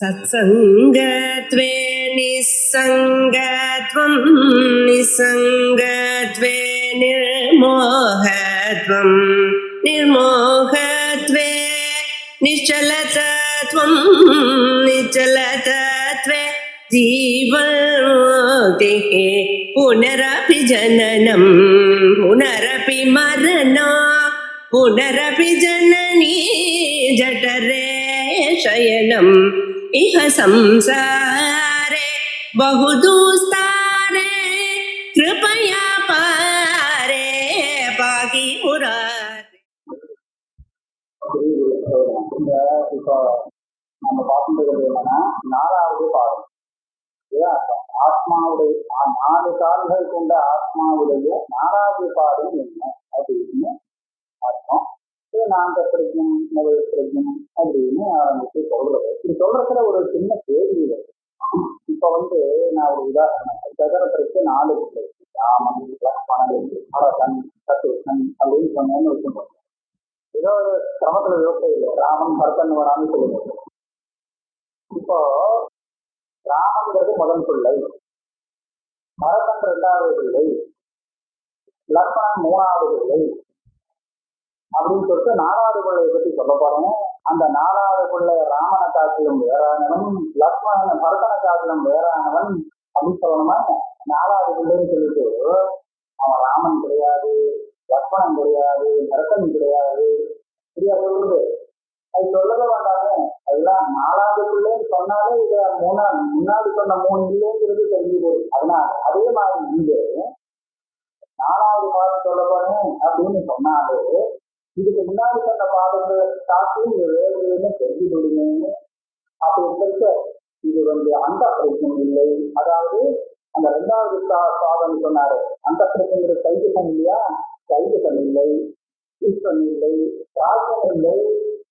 सत्सङ्गत्वे निस्सङ्गत्वं निस्सङ्गत्वे निर्मोहत्वं निर्मोहत्वे निश्चलतत्वं निश्चलतत्वे जीवन्मुक्तिः पुनरपि जननं पुनरपि मरणं पुनरपि जननी जठरे शयनम् इह संसारे बहुदुस्तारे कृपया पारे पाहि मुरारे. இப்போ நம்ம பார்க்கின்றது என்னன்னா 4வது பாடம். ஆத்மாவுடைய 4 கால்கள் கொண்ட ஆத்மாவுடைய 4வது பாடம் என்ன அப்படின்னு அர்த்தம். நான்க பிரஜம் முதல் பிரஜம் அப்படின்னு ஆரம்பிச்சு சொல்றது. இது சொல்றதுல ஒரு சின்ன கேள்வி இருக்கு. இப்ப நான் ஒரு உதாரணம், சகரத்திற்கு 4 ராமன், லக்ஷ்மணன், பரதன், சத்ருகன் அப்படின்னு சொன்னேன்னு வச்சுக்கோங்க. ஏதோ ஒரு கிரமத்துல யோசனை இல்லை, ராமன் பரதன் வரான்னு சொல்லுங்க. இப்போ ராமன்கிறது முதல் பிள்ளை, பரதன் 2வது பிள்ளை, லக்ஷ்மணன் 3வது பிள்ளை அப்படின்னு சொல்லிட்டு 4வது பிள்ளையை பத்தி சொல்ல போறோம். அந்த 4வது பிள்ளை ராமனை காட்டிலும் வேறானவன், லக்ஷ்மணன் பரதனை காட்டிலும் வேறானவன் அப்படின்னு சொல்லணுமா? 4வது பிள்ளைன்னு சொல்லிட்டு அவன் ராமன் கிடையாது, லக்ஷ்மணன் கிடையாது, பரதன் கிடையாது, சரியா சொல்றது? அது சொல்லவே வேண்டாமே. அதெல்லாம் 4வது பிள்ளைன்னு சொன்னாலே இதை முன்னாடி சொன்ன 3 இல்லைங்கிறது தெரிஞ்சு போகுது. அதனால அதே மாதிரி இங்க 4வது பாடம் சொல்ல போறேன் அப்படின்னு சொன்னாலே இதுக்கு முன்னாடி சொன்ன பாடங்களை காட்டியும் இது வேறுன்னு தெரிஞ்சு கொடுங்கன்னு அப்படி இருக்க. இது அந்த பிரச்சனை இல்லை. அதாவது அந்த 2வது பாடம் சொன்னாரு, அந்த பிரச்சனை கைதுசன் இல்லையா, கைதுசன் இல்லை, ஈஸ்வரன் இல்லை, பிரார்த்தனை இல்லை,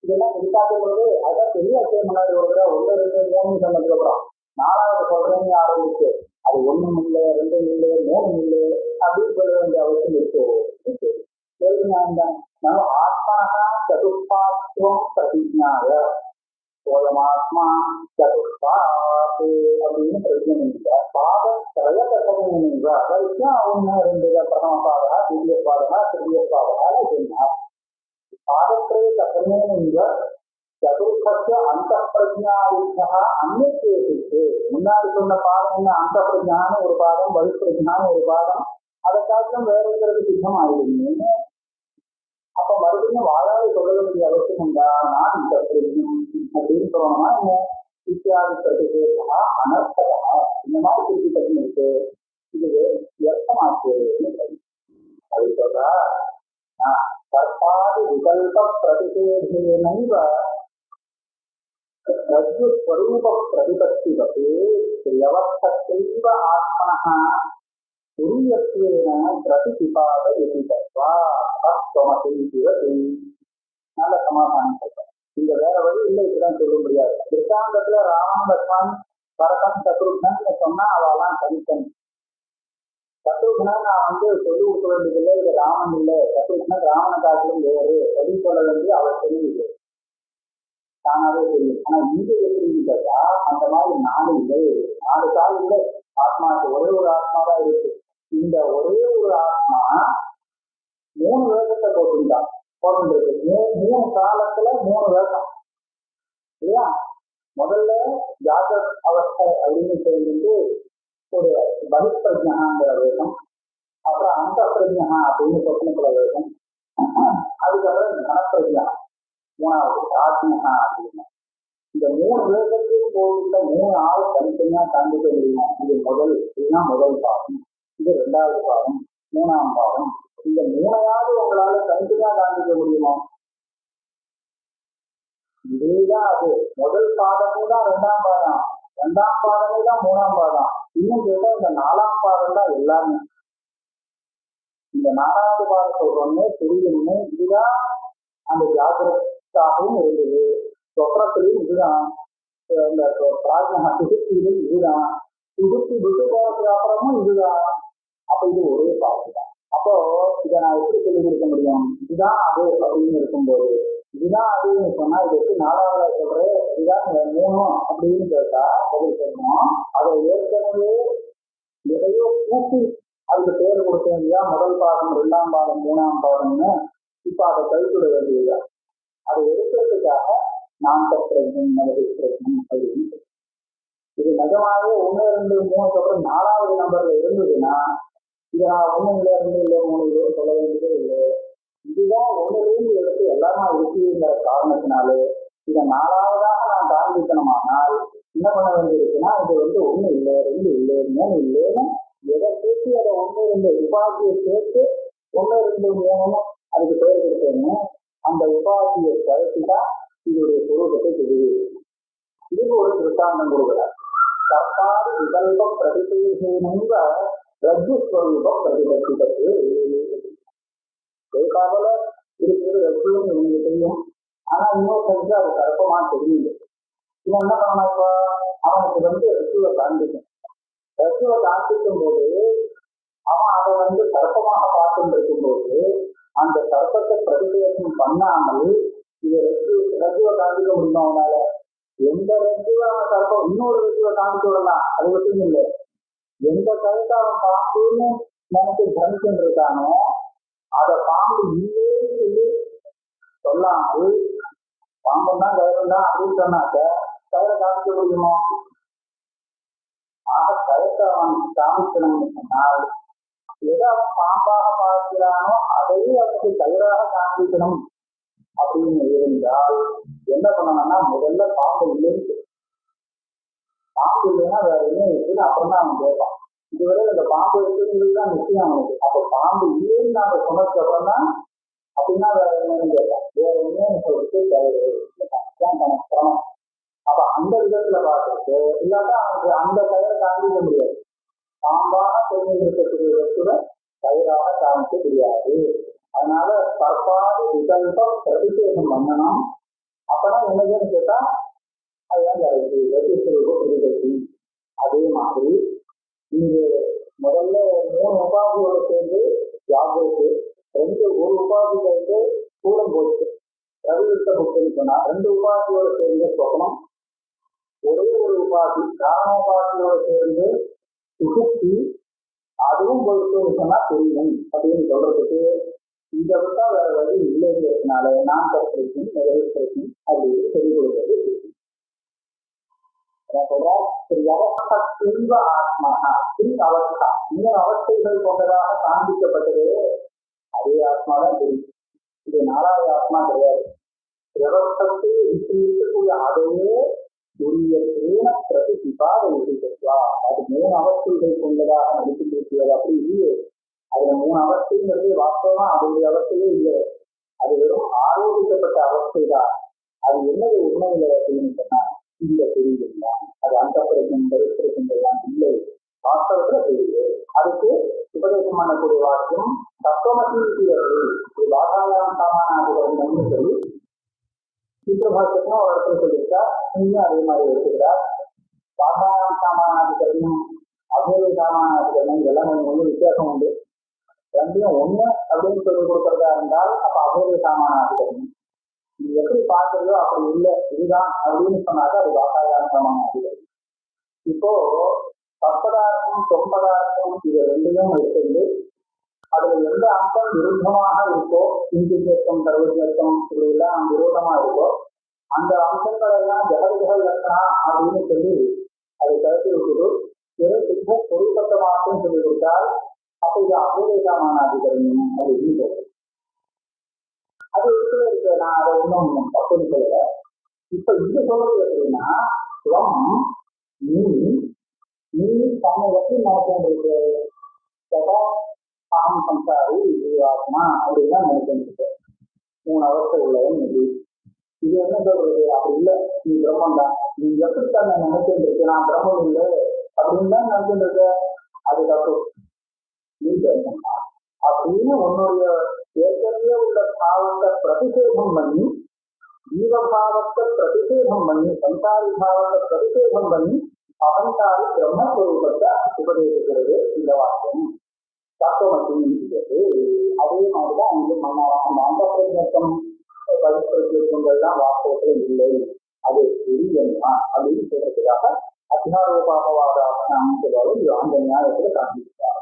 இதெல்லாம் எதிர்பார்க்கும்போது அதான் பெரிய விஷயம். முன்னாடி ஒரு 1 2 3 சொன்னதுக்கு அப்புறம் 4வது சொல்றேன்னு ஆரம்பிச்சு அது 1 இல்லை, 2 இல்லை, 3 இல்லை அப்படின்னு சொல்ல வேண்டிய அவசியம் இருக்கு. ஆத்மா சதுஷ்பாத்வம் பிரதிஜாய சோயமாத்மா சதுஷ்பாத் அப்படின்னு பிரதிஜை பாதம் திரயகட்டமைங்க. வரைக்கும் அவங்க 2 பிரதம பாதகா, திவ்ய பாதகா, திருவிய பாதகா சொன்னார். பாதத்திரைய கட்டமைங்க சதுர்பட்ச அந்த பிரஜாவுக்கா அந்நியத்துக்கு முன்னாடி சொன்ன பாதம் என்ன? அந்த பிரஜான ஒரு பாதம், பவிப்பிரஜான ஒரு பாதம், அதை காட்டும் வேற இருக்கிறது சித்தம் ஆயிடுங்க. அப்ப மறுபடியும் வாழாது சொல்ல வேண்டிய அவசியம் உண்டா? நான் இந்த பிரஜம் அப்படின்னு சொல்லணும்னா என்ன? இத்தியாதி பிரதிஷேகா அனர்த்தகா இந்த மாதிரி திருப்பி பிரச்சனை இருக்கு. இது வியர்த்தமாச்சு. அது சொல்றா, கர்த்தாதி விகல்ப பிரதிஷேகேனைவ ரஜ்ஜுஸ்வரூப பிரதிபத்திவதே வியவஸ்தைவ ஆத்மனः துரியத்வேன பிரதிபாதயதி தத்வா தத்வமசிவதி. நல்ல சமாதானம் சொல்றேன். இங்க வேற வழி இல்லை, இப்படிதான் சொல்ல முடியாது. திருஷ்டாந்தத்துல ராமன், லக்ஷ்மணன், பரதன், சத்ருகன் சொன்னா அவெல்லாம் தனித்தனி. சத்ருகனை நான் சொல்லி கொடுக்க வேண்டியதில்லை, இது ராமன் இல்லை, சத்ருகன் ராமனை காட்டிலும் வேறு அப்படின்னு சொல்ல வேண்டிய அவர் தெரியுது, தானாவே தெரியும். ஆனா இங்க எப்படி கேட்டா அந்த மாதிரி 4 இல்லை, 4 கால் இல்லை. ஆத்மாவுக்கு ஒரே ஒரு ஆத்மா தான் இருக்கு. இந்த ஒரே ஒரு ஆத்மா 3 வேகத்தை போட்டுருக்கான். 3 காலத்துல 3 வேகம் இல்லையா? முதல்ல ஜாகிரத் அவஸ்தை அப்படின்னு சொல்லிட்டு ஒரு பகிப்பிரஜாங்கிற வேகம், அப்புறம் அந்த பிரஜா அப்படின்னு சொப்னத்துல வேகம், அதுக்கப்புறம் தனப்பிரஜா 3வது ஆத்மகா அப்படின்னு. இந்த 3 வேகத்தையும் போட்ட 3 ஆள் தனித்தனியா காண்பிக்க முடியும். இதுதான் முதல் பாகம், இது 2வது பாகம், 3ஆம் பாகம். இந்த 3ஆவது உங்களால தனித்தனியா காண்பிக்க முடியுமா? இதேதான் அது. முதல் பாடமே தான் 2ஆம் பாடம், 2ஆம் பாடமே தான் 3ஆம் பாடம். இன்னும் கேட்டா இந்த 4ஆம் பாடம் தான் எல்லாமே. இந்த 4வது பாடம் சொல்றோம்னே புரியணுமே. இதுதான் அந்த ஜாகிரதாகவும் இருந்தது, சொப்னத்திலையும் இதுதான், இந்த பிராஜ்னா சுசுப்தியிலும் இதுதான், சுசுப்தி விட்டு போறதுக்கு அப்புறமும் இதுதான். அப்ப இது ஒரே பாட்டு தான். அப்போ இதை நான் எப்படி சொல்லி கொடுக்க முடியும்? இதுதான் அது அப்படின்னு இருக்கும்போது இதுதான் அப்படின்னு சொன்னா இது எப்படி நாலாவதா சொல்றேன் இதுதான் மூணும் அப்படின்னு கேட்டா பதில் சொல்லணும். அதை ஏற்கனவே எதையோ கூட்டி அதுக்கு பேர் கொடுக்க வேண்டியதா முதல் பாகம், இரண்டாம் பாகம், மூணாம் பாகம்னு இப்ப அதை கைவிட வேண்டியதுதான். அதை எடுக்கிறதுக்காக நான் பிரச்சனை அப்படின்னு இது நிஜமாவே 1, 2, 3க்கு அப்புறம் 4வது நம்பர்ல இருந்ததுன்னா இதை நான் 1 இல்லை 2 இல்லை 3 இல்லை சொல்ல வேண்டியதே இல்லை. இதுதான் 1லேருந்து எடுத்து எல்லாமே இருக்குங்கிற காரணத்தினாலே இதை 4வதாக நான் காண்பிக்கணுமானால் என்ன பண்ண வேண்டியிருக்குன்னா இது 1 இல்லை 2 இல்லை 3 இல்லைன்னு எதை சேர்த்து அதை 1, 2 உபாதியை சேர்த்து 1, 2, 3 அதுக்கு பேர் கொடுத்தேன்னு அந்த உபாதியை கழிச்சுதான் இதோடைய சுரூபத்தை தெரியுது. இதுக்கு ஒரு திருஷ்டாந்தம் கொடுக்கிறார். கர்த்தாதி விகல்ப பிரதிபேசேனங்க ரஜ்ஜுஸ்வரூபம் பிரதிபத்திப்பது. பேசாமல இருக்கிறது ரஜ்ஜுன்னு இவங்களுக்கு தெரியும். ஆனா இன்னொருத்தருக்கு அது கற்பமா தெரியல. இவன் என்ன பண்ணா இப்ப அவனுக்கு ரஜ்ஜுவை காண்பிக்கும். ரஜ்ஜுவை காண்பிக்கும் போது அவன் அதை கற்பமாக பார்த்து இருக்கும்போது அந்த கற்பத்தை பிரதிபேசம் பண்ணாமல் இது ரஜ்ஜுவை காண்பிக்க முடியும் அவனால. எந்த ரஜ்ஜுவை அவன் கற்பம் இன்னொரு ரஜ்ஜுவை காண்பிச்சு விடலாம், அது மட்டும் இல்லை. எந்த கருத்தை அவன் பாம்புன்னு நினைச்சு பிரமிச்சுட்டு இருக்கானோ அதை பாம்பு இல்லைன்னு சொல்லி சொல்லாமல் பாம்பு தான் கயிறு தான் அப்படின்னு சொன்னாக்க கயிறை காமிக்க முடியுமோ? ஆக கருத்தை அவன் காமிக்கணும்னு சொன்னால் எதை அவன் பாம்பாக பார்க்கிறானோ அதையே அவனுக்கு கயிறாக காண்பிக்கணும் அப்படின்னு இருந்தால் என்ன பண்ணணும்னா முதல்ல பாம்பு இல்லைன்னு, பாம்பு இல்லைன்னா வேற என்ன இருக்குன்னு அப்புறம் தான் அவன் கேட்பான். இதுவரை அந்த பாம்பு இருக்குங்கிறதுதான் நிச்சயம் அவனுக்கு. அப்போ பாம்பு இல்லைன்னு நாம சொன்னதுக்கு அப்புறம் தான் அப்படின்னா வேற என்னன்னு கேட்பான். வேற என்னன்னு சொல்லிட்டு சிரமம். அப்ப அந்த விதத்துல பார்த்துட்டு இல்லாட்டா அவனுக்கு அந்த கயிறை காண்பிக்க முடியாது. பாம்பாக தெரிஞ்சிருக்கக்கூடிய இடத்துல கயிறாக காமிக்க முடியாது. அதனால தற்பாடு விகல்பம் பிரதிபேசம் பண்ணணும். அப்பதான் என்னதுன்னு கேட்டா அதுதான் பிரதிபேசி. அதே மாதிரி இங்கு முதல்ல 3 உபாதியோட சேர்ந்து யாகோக்கு 1 உபாதிகளுக்கு கூடம் போச்சு ரவிவித்த புக்குன்னு சொன்னா 2 உபாதியோட சேர்ந்து சொப்பனம், ஒரே ஒரு உபாதி காரணோபாதியோட சேர்ந்து சுகுப்தி, அதுவும் போயிட்டு சொன்னா புரியும் அப்படின்னு சொல்றதுக்கு இதை விட்டா வேற வழி இல்லைங்கிறதுனால நான் கற்பிக்கும் நிறைவேற்றும் அப்படின்னு சொல்லிக் கொடுக்கிறது. அவஸ்தைகள் கொண்டதாக காண்பிக்கப்பட்டது அதே ஆத்மாதான் தெரியும். இது 4வது ஆத்மா கிடையாது. விவஸ்தத்தை இருக்கக்கூடிய அதையே உரிய தேன பிரதிபாத உறுதிப்பா அது 3 அவஸ்தைகள் கொண்டதாக நடித்து பேசியது அப்படி இல்லையே. அதுல 3 அவஸ்தைங்கிறது வாஸ்தவமா அதனுடைய அவஸ்தையே இல்லை. அது வெறும் ஆரோபிக்கப்பட்ட அவஸ்தை தான். அது என்னது உண்மையில அப்படின்னு சொன்னா இல்ல தெரியுதுங்களா, அது அந்த பிரச்சனை தரித்திருக்கின்றதான் இல்லை, வாஸ்தவத்துல தெரியுது. அதுக்கு உபதேசம் பண்ணக்கூடிய வாக்கியம் தத்துவமசீர்கள் வாதாயாம் சாமானாதிகரணம்னு சொல்லி சீக்கிரபாஷத்தும் ஒரு இடத்துல சொல்லியிருக்கா. நீங்களும் அதே மாதிரி எடுத்துக்கிறார். வாதாயாம் சாமானாதிகரணம் அவ்விய சாமானாதிகரணம் இதெல்லாம் கொஞ்சம் வித்தியாசம் உண்டு. ரெண்டையும் ஒண்ணு அப்படின்னு சொல்லி கொடுக்கறதா இருந்தால் அப்ப அவ்விய சாமானாதிகரணம். நீ எப்படி பார்க்கறதோ அப்படி இல்லை இதுதான் அப்படின்னு சொன்னாக்க அது வாதாயாம் சாமானாதிகரணம். இப்போ பற்பதார்த்தம் தொம்பதார்த்தம் இது 2யும் எடுத்து அதுல எந்த அம்சம் விருத்தமாக இருக்கோ இந்தியத்தம் சர்வஜத்தம் இப்படி எல்லாம் விரோதமா இருக்கோ அந்த அம்சங்கள் எல்லாம் ஜெகதிகள் லட்சணா அப்படின்னு சொல்லி அதை கருத்து விட்டுட்டு வெறும் சித்த பொருட்பட்ட மாற்றம் சொல்லி கொடுத்தால் அப்ப இது அபூர்வமான அதிகரணம் அப்படின்னு சொல்றேன். அது இருக்கு. நான் அதை ஒன்றும் தப்புன்னு சொல்லல. இப்ப இது சொல்றது எப்படின்னா நீ தன்னை எப்படி நினைக்கின்றது தாம் சம்சாரி இது ஆத்மா அப்படிதான் நினைக்கின்றது. 3 அவஸ்தை உள்ளவன் இது. இது என்ன சொல்றது? அப்படி இல்லை, நீ பிரம்மன் தான். நீ எப்படி தன்னை நினைக்கின்றது? நான் பிரம்மன் இல்லை அப்படின்னு தான் நினைக்கின்றது. அது தப்பு. நீ பிரம்மன் தான் அப்படின்னு உன்னுடைய ஏற்கனவே உள்ள பாவத்தை பிரதிஷேதம் பண்ணி ஜீவபாவத்தை பிரதிஷேதம் பண்ணி சம்சாரி பாவத்தை பிரதிஷேதம் பண்ணி அகங்காரி பிரம்மஸ்வரூபத்தை உபதேசிக்கிறது இந்த வாக்கியம். தத்துவமசி அதே மாதிரிதான் அங்கு அந்த அந்த பிரஜம் பரிசுத்தங்கள்லாம் வாஸ்தவத்துல இல்லை, அது இல்லைன்னா அப்படின்னு சொல்றதுக்காக அத்தியாரோபாபவாத அமைச்சதாலும் இது அந்த நியாயத்துல காண்பிக்கிறார்.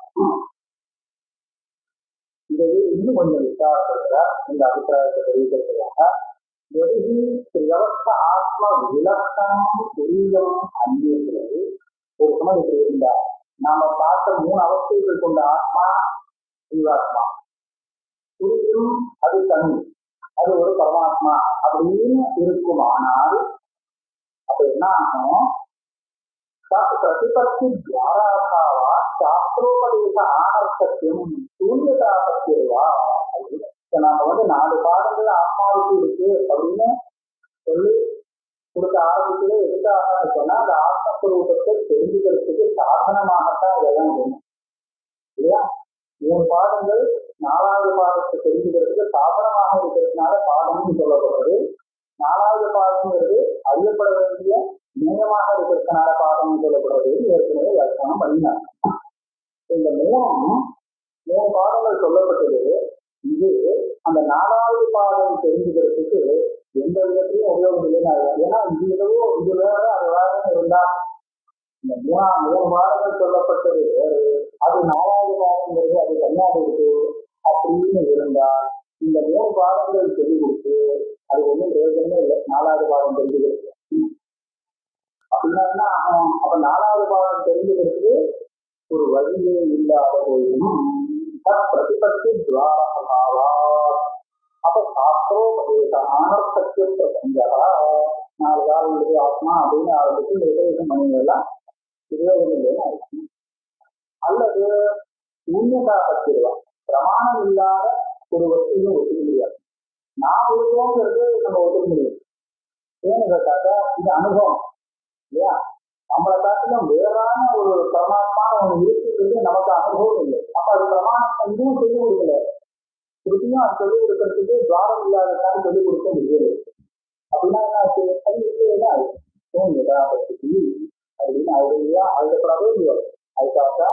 இதை இன்னும் கொஞ்சம் விசாரப்படுத்த இந்த அபிப்பிராயத்தை தெரிவிக்கிறதுக்காக எதிரி திரிவர்த்த ஆத்ம விலக்கணம் துரியம் அங்கீகிறது. ஒரு சமயம் இப்படி இருந்தார், நாம பார்த்த 3 அவஸ்தைகள் கொண்ட ஆத்மா ஜீவாத்மா, துரியம் அது தனி, அது ஒரு பரமாத்மா அப்படின்னு இருக்குமானால் அப்ப என்ன ஆகும்? பிரதிபத்தி துவாராபாவா சாஸ்திரோபதேச ஆனர்த்தத்தியம் சூன்யதாபத்தியவா. நாம 4 பாடங்கள் ஆத்மாவுக்கு இருக்கு அப்படின்னு சொல்லி கொடுக்க ஆரம்பிச்சதே எதுக்காக சொன்னா அந்த ஆத்மஸ்வரூபத்தை தெரிஞ்சுக்கிறதுக்கு சாதனமாகத்தான் இதெல்லாம் வேணும் இல்லையா? 3 பாடங்கள் 4வது பாடத்தை தெரிஞ்சுக்கிறதுக்கு சாதனமாக இருக்கிறதுனால பாடம்னு சொல்லப்படுறது. 4வது பாடம்ங்கிறது அறியப்பட வேண்டிய நேரமாக இருக்கிறதுனால பாடம்னு சொல்லப்படுறது. ஏற்கனவே வியாக்கியானம் பண்ணினாங்க. இந்த 3 பாடங்கள் சொல்லப்பட்டது. இது அந்த 4வது பாடம் தெரிஞ்சுக்கிறதுக்கு எந்த விதத்திலையும் உபயோகம் இல்லைன்னு. ஏன்னா இது எதுவோ இது வேற அது வேற இருந்தா இந்த 3 பாடங்கள் சொல்லப்பட்டது வேறு, அது 4வது பாடங்கிறது அது தனியாக இருக்கு அப்படின்னு இருந்தால் இந்த 3 பாடங்கள் தெரிஞ்சு கொடுத்து அது ஒன்றும் பிரயோஜனமே இல்லை. 4வது பாடம் தெரிஞ்சுக்கிறது அப்படின்னா என்ன ஆகும்? அப்ப 4வது பாடம் தெரிஞ்சுக்கிறதுக்கு ஒரு வழியே இல்லாத போயிடும். பிரதிபத்தி துவாரபாவா. அப்ப சாஸ்திரோபதேச ஆனர்த்தத்திய பிரசங்கா 4 காலங்களுக்கு ஆத்மா அப்படின்னு ஆரம்பிச்சு இந்த உபதேசம் பண்ணிங்கெல்லாம் உபயோகம் இல்லைன்னு ஆயிடுச்சு. அல்லது சூன்யதாபத்திடுவா, பிரமாணம் இல்லாத ஒரு வசதியும் ஒத்துக்க முடியாது. நான் ஒழுக்கங்கிறது நம்ம ஒத்துக்க முடியும். ஏன்னு கேட்டாக்கா இது அனுபவம் இல்லையா? நம்மளை காட்டிலும் வேறான ஒரு பரமாத்மா ஒன்று இருக்கிறது நமக்கு அனுபவம் இல்லை. அப்ப அது பிரமாணம் இதுவும் சொல்லிக் கொடுக்கல, திருப்பியும் அது சொல்லிக் கொடுக்கறதுக்கு துவாரம் இல்லாததான் சொல்லிக் கொடுக்க முடியல. அப்படின்னா என்ன ஆச்சு? அது இல்லையா பத்தி அப்படின்னு அது இல்லையா? அதுக்கப்படாதே இல்லையோ அதுக்காக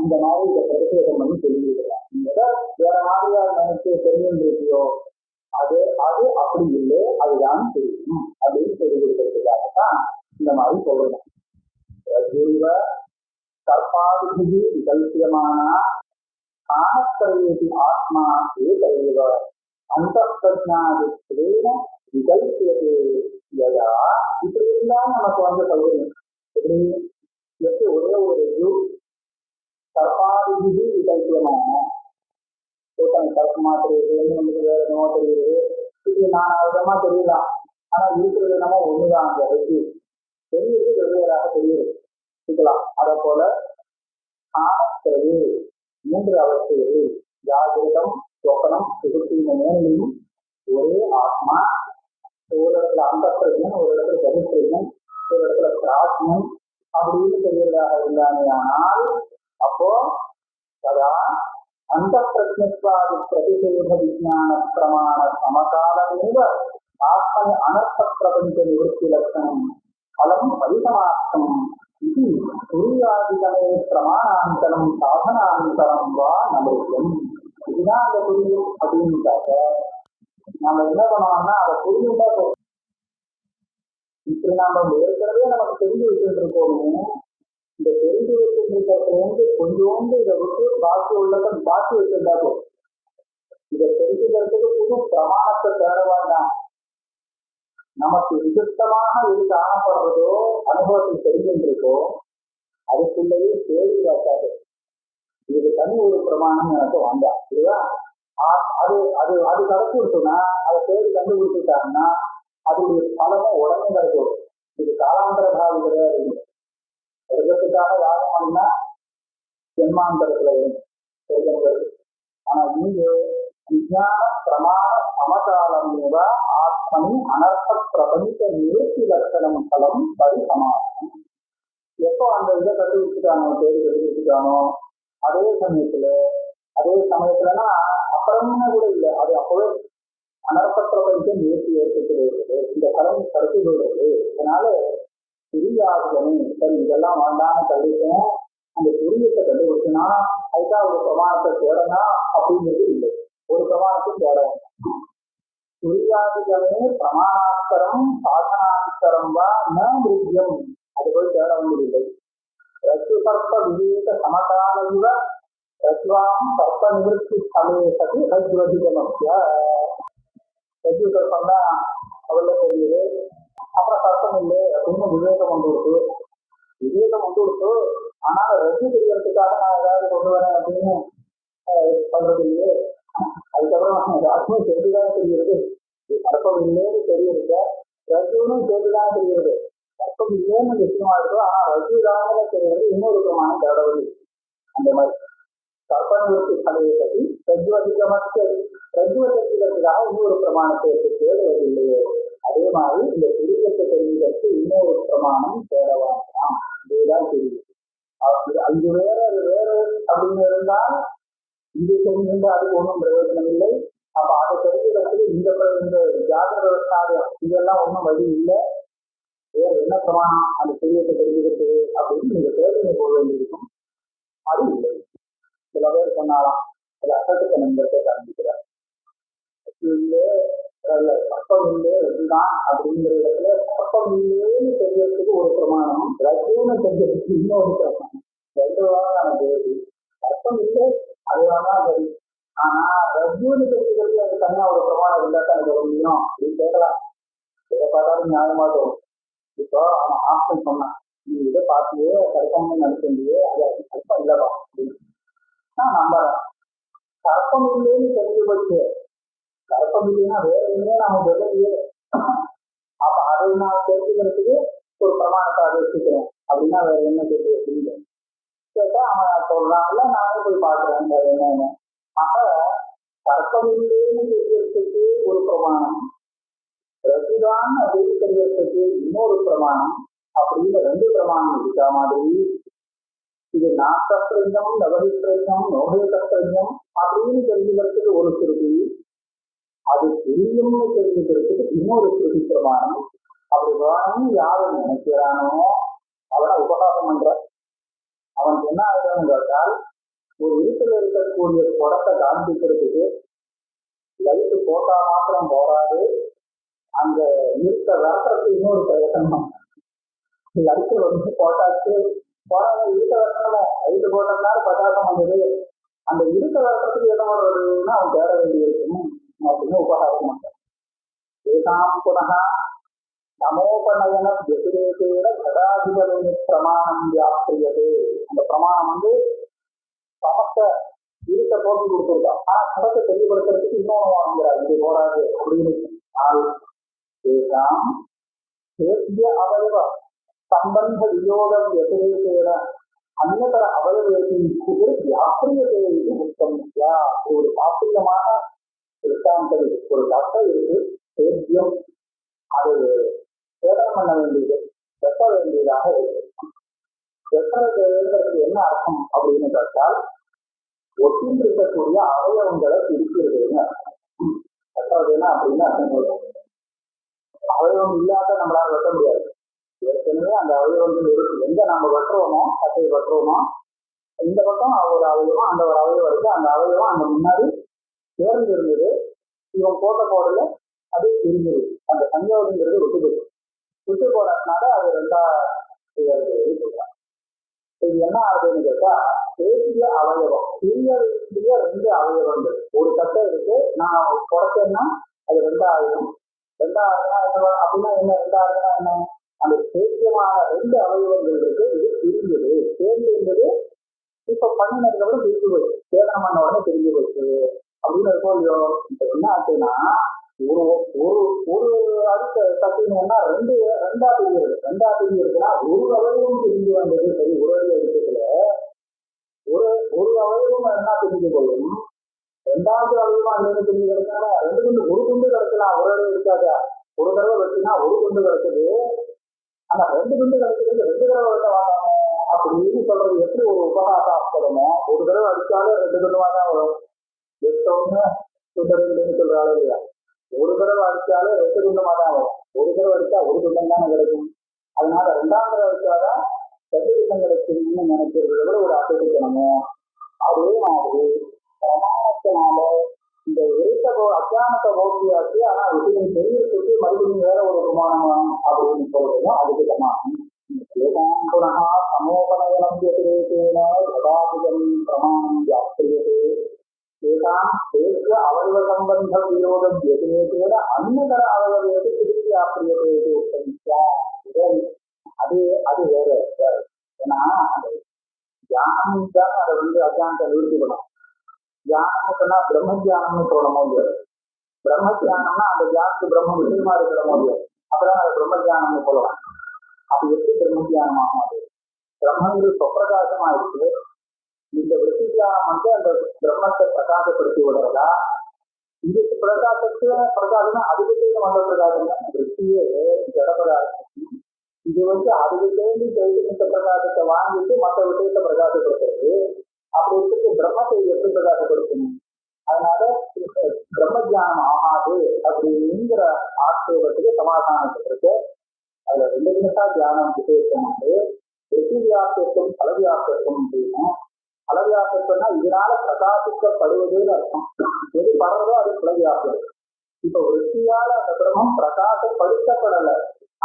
இந்த மாதிரி இதை பிரதிஷேதம் பண்ணி சொல்லியிருக்கலாம். நீங்க வேற மாதிரியா நினைச்சு தெரிஞ்சிருக்கியோ அது அது அப்படி இல்லை, அதுதான் தெரியும் அப்படின்னு சொல்லி கொடுக்கறதுக்காகத்தான் இந்த மாதிரி சொல்லணும். கற்பாதிபதி விகல்பியமான காணக்கரையேதி ஆத்மா ஏகரைவ அந்த பிரஜாதித்வேன விகல்பியதே யயா. இப்படி இருந்தால் நமக்கு சௌகரியம். எப்படி எப்படி ஒரே ஒரு கற்பாதிபதி விகல்பியமான ஒருத்தனை கற்பமா தெரியுது, நமக்கு வேற என்னமோ தெரியுது, இது 4 விதமா தெரியலாம். ஆனா இருக்கிறது என்னமோ ஒண்ணுதான். அந்த வெற்றி தெரியுது வெவ்வேறாக தெரியுது இருக்கலாம். அதை போல காணக்கிறது 3 அவஸ்தைகள் ஜாகிரதம் சொப்பனம் சுகுப்தி இந்த 3லையும் ஒரே ஆத்மா. ஒரு இடத்துல அந்த பிரஜன், ஒரு இடத்துல பரிப்பிரஜன், ஒரு இடத்துல பிராத்மன் அப்படின்னு தெரியறதாக இருந்தானே. ஆனால் அப்போ சதா அந்த பிரஜத்வாதி பிரதிஷேத விஜான பிரமாண சமகாலமேவ ஆத்ம அனர்த்த பிரபஞ்ச நிவர்த்தி லட்சணம் பலம் பரிசமாப்தம் இது துரியாதிகமே பிரமாணாந்தரம் சாதனாந்தரம் வா நம்பிக்கும். இதுதான் அந்த புரியும் அப்படின்னுக்காக நம்ம என்ன பண்ணோம்னா அதை புரியுண்டா போகும். இப்படி நாம ஏற்கனவே நமக்கு தெரிஞ்சு வச்சுட்டு இருக்கோம். இந்த தெரிஞ்சு வச்சுட்டு கொஞ்சோண்டு இதை விட்டு பாக்கி உள்ளதை பாக்கி வச்சிருந்தா போகும். இதை தெரிஞ்சுக்கிறதுக்கு புது பிரமாணத்தை தேட வேண்டாம். நமக்கு விசிஷ்டமாக இது காணப்படுறதோ அனுபவத்தில் தெரிஞ்சிருக்கோ அதுக்குள்ளேயே தேடி காட்டாது. இதுக்கு தனி ஒரு பிரமாணம் எனக்கு வேண்டாம் இல்லையா? அது அது அது கிடைச்சிருக்குன்னா அதை தேடி கண்டுபிடிச்சிட்டாங்கன்னா அதோடைய பலமும் உடனே கிடைக்கும். இது காலாந்தர பாவி கிடையாது. எடுக்கிறதுக்காக யாகம் பண்ணா ஜென்மாந்தரத்துல தெரிஞ்சவர்கள். ஆனா இங்க விஞ்ஞான பிரமாண சமகாலம் ஆத்மனி அனர்த்த பிரபஞ்ச நிவர்த்தி லட்சணம் பலம் பரிசமானம். எப்போ அந்த இதை கண்டுபிடிச்சுட்டானோ தேடி கண்டுபிடிச்சுட்டானோ அதே சமயத்துலன்னா அப்புறம்னா கூட இல்லை, அது அப்பவே அனர்த்த பிரபஞ்ச நிவர்த்தி ஏற்படுத்துகிறது. இந்த பலம் கருத்து போடுறது. அதனால துரியாகணும் சரி இதெல்லாம் வேண்டாம்னு தள்ளிட்டேன். அந்த துரியத்தை கண்டுபிடிச்சுன்னா அதுக்காக ஒரு பிரமாணத்தை தேடனா அப்படிங்கிறது இல்லை. ஒரு பிரமாணத்தையும் தேட துரியாதிகமே பிரமாணாந்தரம் சாதனாந்தரம் வா ந விருத்தியம். அது போய் தேட வேண்டியதில்லை. ரத்து சர்ப்ப விவேக சமகாலைவ ரத்வாம் சர்ப்ப நிவர்த்தி ஸ்தலே சதி ரஜ்வதிகமஸ்ய. ரஜ்ஜு சர்ப்பம் தான் அவள தெரியுது. அப்புறம் சர்ப்பம் இல்லை அப்படின்னு விவேகம் வந்து கொடுத்து விவேகம் வந்து கொடுத்து ஆனால் ரஜ்ஜு தெரியறதுக்காக நான் ஏதாவது கொண்டு வரேன் அப்படின்னு பண்றது இல்லையே. அதுக்கப்புறம் ராஜ்யம் சேர்த்துதான் தெரிகிறது. சர்ப்பம் இல்லைன்னு தெரியுது, ரஜ்ஜுன்னு சேர்த்துதான் தெரிகிறது. சர்ப்பம் இல்லைன்னு நிச்சயமா இருக்கும், ஆனா ரஜ்ஜு தானே தெரிகிறது. இன்னொரு பிரமாணம் தேடவது அந்த மாதிரி கற்பனைக்கு கலையை பற்றி ரஜ்வதிகமற்ற ரஜ்வதற்காக இன்னொரு பிரமாணத்தை தேடுவதில்லையோ அதே மாதிரி இந்த தெரியத்தை தெரிவதற்கு இன்னொரு பிரமாணம் தேடலாம். இதுதான் தெரியும். அது வேற அது வேற அப்படின்னு இருந்தால் இது தெரிஞ்சிருந்தா அதுக்கு ஒன்றும் பிரயோஜனம் இல்லை. அப்ப அதை தெரிஞ்சதுக்கு இந்த ஜாகிரதை இதெல்லாம் ஒன்றும் வழி இல்லை. வேற என்ன பிரமாணம் அந்த தெரியத்தை தெரிஞ்சதுக்கு அப்படின்னு நீங்க தேர்தலை போக வேண்டியிருக்கும். அது இல்லை. சில பேர் சொன்னாலாம் அது அசத்துக்கு நண்பர்களை காண்பிக்கிறார். சர்ப்பம் இல்லை இதுதான் அப்படிங்கிற இடத்துல சர்ப்பம் இல்லைன்னு தெரியறதுக்கு ஒரு பிரமாணம், ரஜ்ஜுன்னு தெரியறதுக்கு இன்னொரு பிரமாணம். ரெண்டு வாரம் தேதி சர்ப்பம் இல்லை அதுதான் சரி. ஆனா ரஜ்ஜுன்னு தெரிஞ்சுக்கிறது அது தனியா ஒரு பிரமாணம் இருந்தா எனக்கு ஒரு முடியும் அப்படின்னு கேட்கலாம். இதை பார்த்தாலும் நியாயமா தோணும். இப்போ அவன் ஆப்ஷன் சொன்னான், நீ இதை பார்த்தியே சர்ப்பம்னு நினைச்சிருந்தியே அது சர்ப்பம் இல்லவா அப்படின்னு நான் நம்புறேன். சர்ப்பம் இல்லைன்னு தெரிஞ்சு போச்சு. சர்ப்பம் இல்லைன்னா வேற எங்கேயும் நம்ம சொல்லலையே. அப்ப அதை நான் தெரிஞ்சுக்கிறதுக்கு ஒரு பிரமாணத்தை அதை வச்சுக்கிறேன் அப்படின்னா வேற என்ன தெரியும் அப்படின்னு கேட்டா அவன் சொல்றாங்கல்ல, நானே போய் பாக்குறேன் வேற என்னன்னு. ஆக சர்ப்பம் இல்லைன்னு தெரியறதுக்கு ஒரு பிரமாணம், ரஜுதான் அப்படின்னு தெரியறதுக்கு இன்னொரு பிரமாணம் அப்படின்னு ரெண்டு பிரமாணம் இருக்கா மாதிரி இது நாசப்பிரஞ்சம் நவதிப்பிரஞ்சம் நோகேசப்பிரஞ்சம் அப்படின்னு தெரிஞ்சுக்கிறதுக்கு ஒரு ஸ்ருதி, அது தெரியும்னு தெரிஞ்சுக்கிறதுக்கு இன்னொரு ஸ்ருதி பிரமாணம். அப்படி வேணும்னு யாரு நினைக்கிறானோ அவனை உபகாரம் பண்ற. அவனுக்கு என்ன ஆகுதுன்னு கேட்டால் ஒரு இருட்டில் இருக்கக்கூடிய குடத்தை காண்பிக்கிறதுக்கு லைட்டு போட்டா மாத்திரம் போராது, அந்த இருட்ட விளக்கத்துக்கு இன்னொரு பிரயோசனம். லைட்டு வந்து போட்டாச்சு போராத இருட்ட விளக்கல லைட்டு போட்டதுனால பிரகாசம் வந்தது. அந்த இருட்ட விளக்கத்துக்கு என்ன வர்றதுன்னா அவன் தேட வேண்டியிருக்கும் அப்படின்னு உபகாரம் பண்றான். ஏதாம் புனகா நமோபநயன வெகுதேசேன கடாதிபதி பிரமாணம் வியாபியது. அந்த பிரமாணம் வந்து சமஸ்த இருக்க போட்டு கொடுத்துருக்கான். ஆனா சமத்தை தெளிவுபடுத்துறதுக்கு இன்னொன்று வாங்குகிறார், இது போராது அப்படின்னு. ஏதாம் சேத்திய அவயவ சம்பந்த வியோகம் வெகுதேசேன அந்நதர அவயவத்தின் வியாபிரியதே முத்தம். ஒரு சாப்பியமான திருஷ்டாந்தம், ஒரு டாக்டர் இருக்கு சேத்தியம், அது சேதனம் பண்ண வேண்டியது வெட்ட வேண்டியதாக இருக்கு. வெட்டுறது என்ன அர்த்தம் அப்படின்னு கேட்டால் ஒட்டில் இருக்கக்கூடிய அவயவங்களை பிரிக்கிறதுன்னு அர்த்தம். வெட்டுறதுன்னா அப்படின்னு அர்த்தம் சொல்லுவாங்க. அவயவம் இல்லாத நம்மளால வெட்ட முடியாது. ஏற்கனவே அந்த அவயவங்கள் இருக்கு. எங்க நம்ம வெட்டுறோமோ கட்டையை வெட்டுறோமோ இந்த பக்கம் ஒரு அவயவம் அந்த ஒரு அவயவம் இருக்கு. அந்த அவயவம் அந்த முன்னாடி சேர்ந்து இருந்தது, இவன் போட்ட போடல அது பிரிஞ்சது. அந்த சஞ்சோகங்கிறது விட்டு போறதுனால அது ரெண்டா சொல்றாங்க. இது என்ன ஆகுதுன்னு கேட்டா பேசிய அவயவம் சிறிய ரெண்டு அவயவங்கள். ஒரு கட்டை இருக்கு, நான் குறைச்சேன்னா அது ரெண்டாயிரம். ரெண்டாயிரம்னா என்ன அப்படின்னா என்ன, ரெண்டாயிரம்னா என்ன, அந்த சேத்தியமான ரெண்டு அவயவங்கள் இருக்கு. இது பிரிஞ்சது சேர்ந்து இருந்தது. இப்ப பண்ணினதுக்கு அப்புறம் பிரிஞ்சு போச்சு, சேதனம் பண்ண உடனே பிரிஞ்சு போச்சு அப்படின்னு இருக்கும் இல்லையோ. இப்ப என்ன ஆச்சுன்னா ஒரு ஒரு ஒரு அடுத்த கட்டினா ரெண்டா பிரிவு இருக்குன்னா ஒரு அவயவம் பிரிஞ்சு வந்தது சரி. ஒரு அடி எடுத்துல ஒரு அவயவம் என்ன பிரிஞ்சு போகும், ரெண்டாவது அவயவம் அங்கே பிரிஞ்சு கிடைச்சாங்க. ரெண்டு குண்டு ஒரு குண்டு கிடைக்கலாம், ஒரு அடி எடுக்காதா. ஒரு தடவை வச்சுன்னா ஒரு குண்டு கிடைச்சது, ஆனா ரெண்டு குண்டு கிடைக்கிறது ரெண்டு தடவை வெட்ட வாங்காமோ அப்படின்னு சொல்றது எப்படி ஒரு உபகாசாஸ்பதமோ. ஒரு தடவை அடிச்சாலே ரெண்டு குண்டுவா தான் வரும். எத்தொன்னு சுத்தரின்னு சொல்றாரு இல்லையா. ஒரு தடவை அடிச்சாலே ரெண்டு குண்டமா தான் வரும். ஒரு தடவை அடிச்சா ஒரு குண்டம் தானே கிடைக்கும். அதனால ரெண்டாம் தடவை அடிச்சாதான் ரெண்டு குண்டம் கிடைக்கும்னு நினைக்கிறது எவ்வளவு ஒரு அசைக்கணுமோ அதே மாதிரி பிரமாணத்தினால இந்த இருக்க அஜானத்தை போக்கியாச்சு, ஆனா விஷயம் தெரியறதுக்கு மறுபடியும் வேற ஒரு பிரமாணம் அப்படின்னு சொல்றதும் அதுக்கு சமானம். ஏகாம்புனः சமோபனயனம் व्यतिरेकेण சதாபிதம் பிரமாணம் வியாப்ரியதே. ஏகாம் தேக அவயவ சம்பந்த விரோதம் व्यतिरेकेण அந்நியதர அவயவேது திருப்தி ஆப்பிரியதே. அது அது வேற. ஏன்னா தியானம் தான் அதை அஜானத்தை நிறுத்திவிடும். தியானம் சொன்னா பிரம்ம தியானம்னு சொல்ல முடியாது. பிரம்ம தியானம்னா அந்த தியானத்துக்கு பிரம்ம விஷயமா இருக்கிற முடியாது. அப்பதான் அது பிரம்ம தியானம்னு சொல்லலாம். அது எப்படி பிரம்ம தியானம் ஆகும்? அது பிரம்மங்கிறது சொப்பிரகாசமா இருக்கு. இந்த விருத்தி தியானம் அந்த பிரம்மத்தை பிரகாசப்படுத்தி விடுறதா? இது பிரகாசம்னா அதுக்கு சேர்ந்து வந்த பிரகாசம் தான். விருத்தியே ஜடபிரகாசம். இது அதுக்கு சேர்ந்து சைதன்ய பிரகாசத்தை வாங்கிட்டு மற்ற விஷயத்தை பிரகாசப்படுத்துறது. அப்படி இருக்கிறது பிரம்மத்தை எப்படி பிரகாசப்படுத்தணும்? அதனால பிரம்ம தியானம் ஆகாது அப்படிங்கிற ஆட்சேபத்துக்கு சமாதானத்துக்கு அதுல ரெண்டு நிமிஷம் தியானம் விசேஷம் வெற்றி வியாசத்துவம் பலவியாசத்துவம் அப்படின்னு. பலவியாசத்துவம்னா இதனால பிரகாசிக்கப்படுவதுன்னு அர்த்தம். எது படுறதோ அது பலவியாசம். இப்ப விருத்தியால அந்த பிரம்மம் பிரகாசப்படுத்தப்படலை,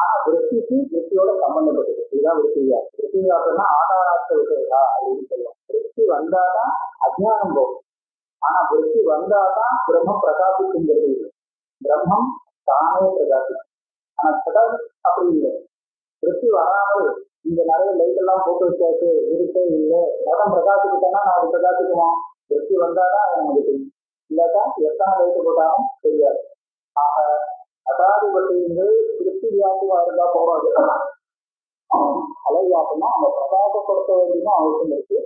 ஆனா விருத்திக்கு விருத்தியோட சம்பந்தப்பட்டது. இதுதான் விருத்தியா. விருத்திவியாசம்னா ஆதாரார்த்த விஷயா அப்படின்னு சொல்லுவோம். விருத்தி வந்தாதான் அஜ்ஞானம் போகும், ஆனா விருத்தி வந்தாதான் பிரம்மம் பிரகாசிக்குங்கிறது. பிரம்மம் தானே பிரகாசிக்கும். ஆனா கடல் அப்படி இல்லை. விருத்தி வராமல் இங்க நிறைய லைட் எல்லாம் போட்டு வச்சாச்சு, இருக்கே இல்லை மதம் பிரகாசிக்கிட்டேன்னா நான் அது பிரகாசிக்குவோம். விருத்தி வந்தாதான் அது நமக்கு தெரியும். இல்லாட்டா எத்தனை லைட்டு போட்டாலும் தெரியாது. ஆக அதாதிபத்திலிருந்து திருப்தி வியாசமா இருந்தா போறாது. அலைவியாசமா அவங்க பிரகாசப்படுத்த வேண்டியதும் அவசியம் இருக்கு.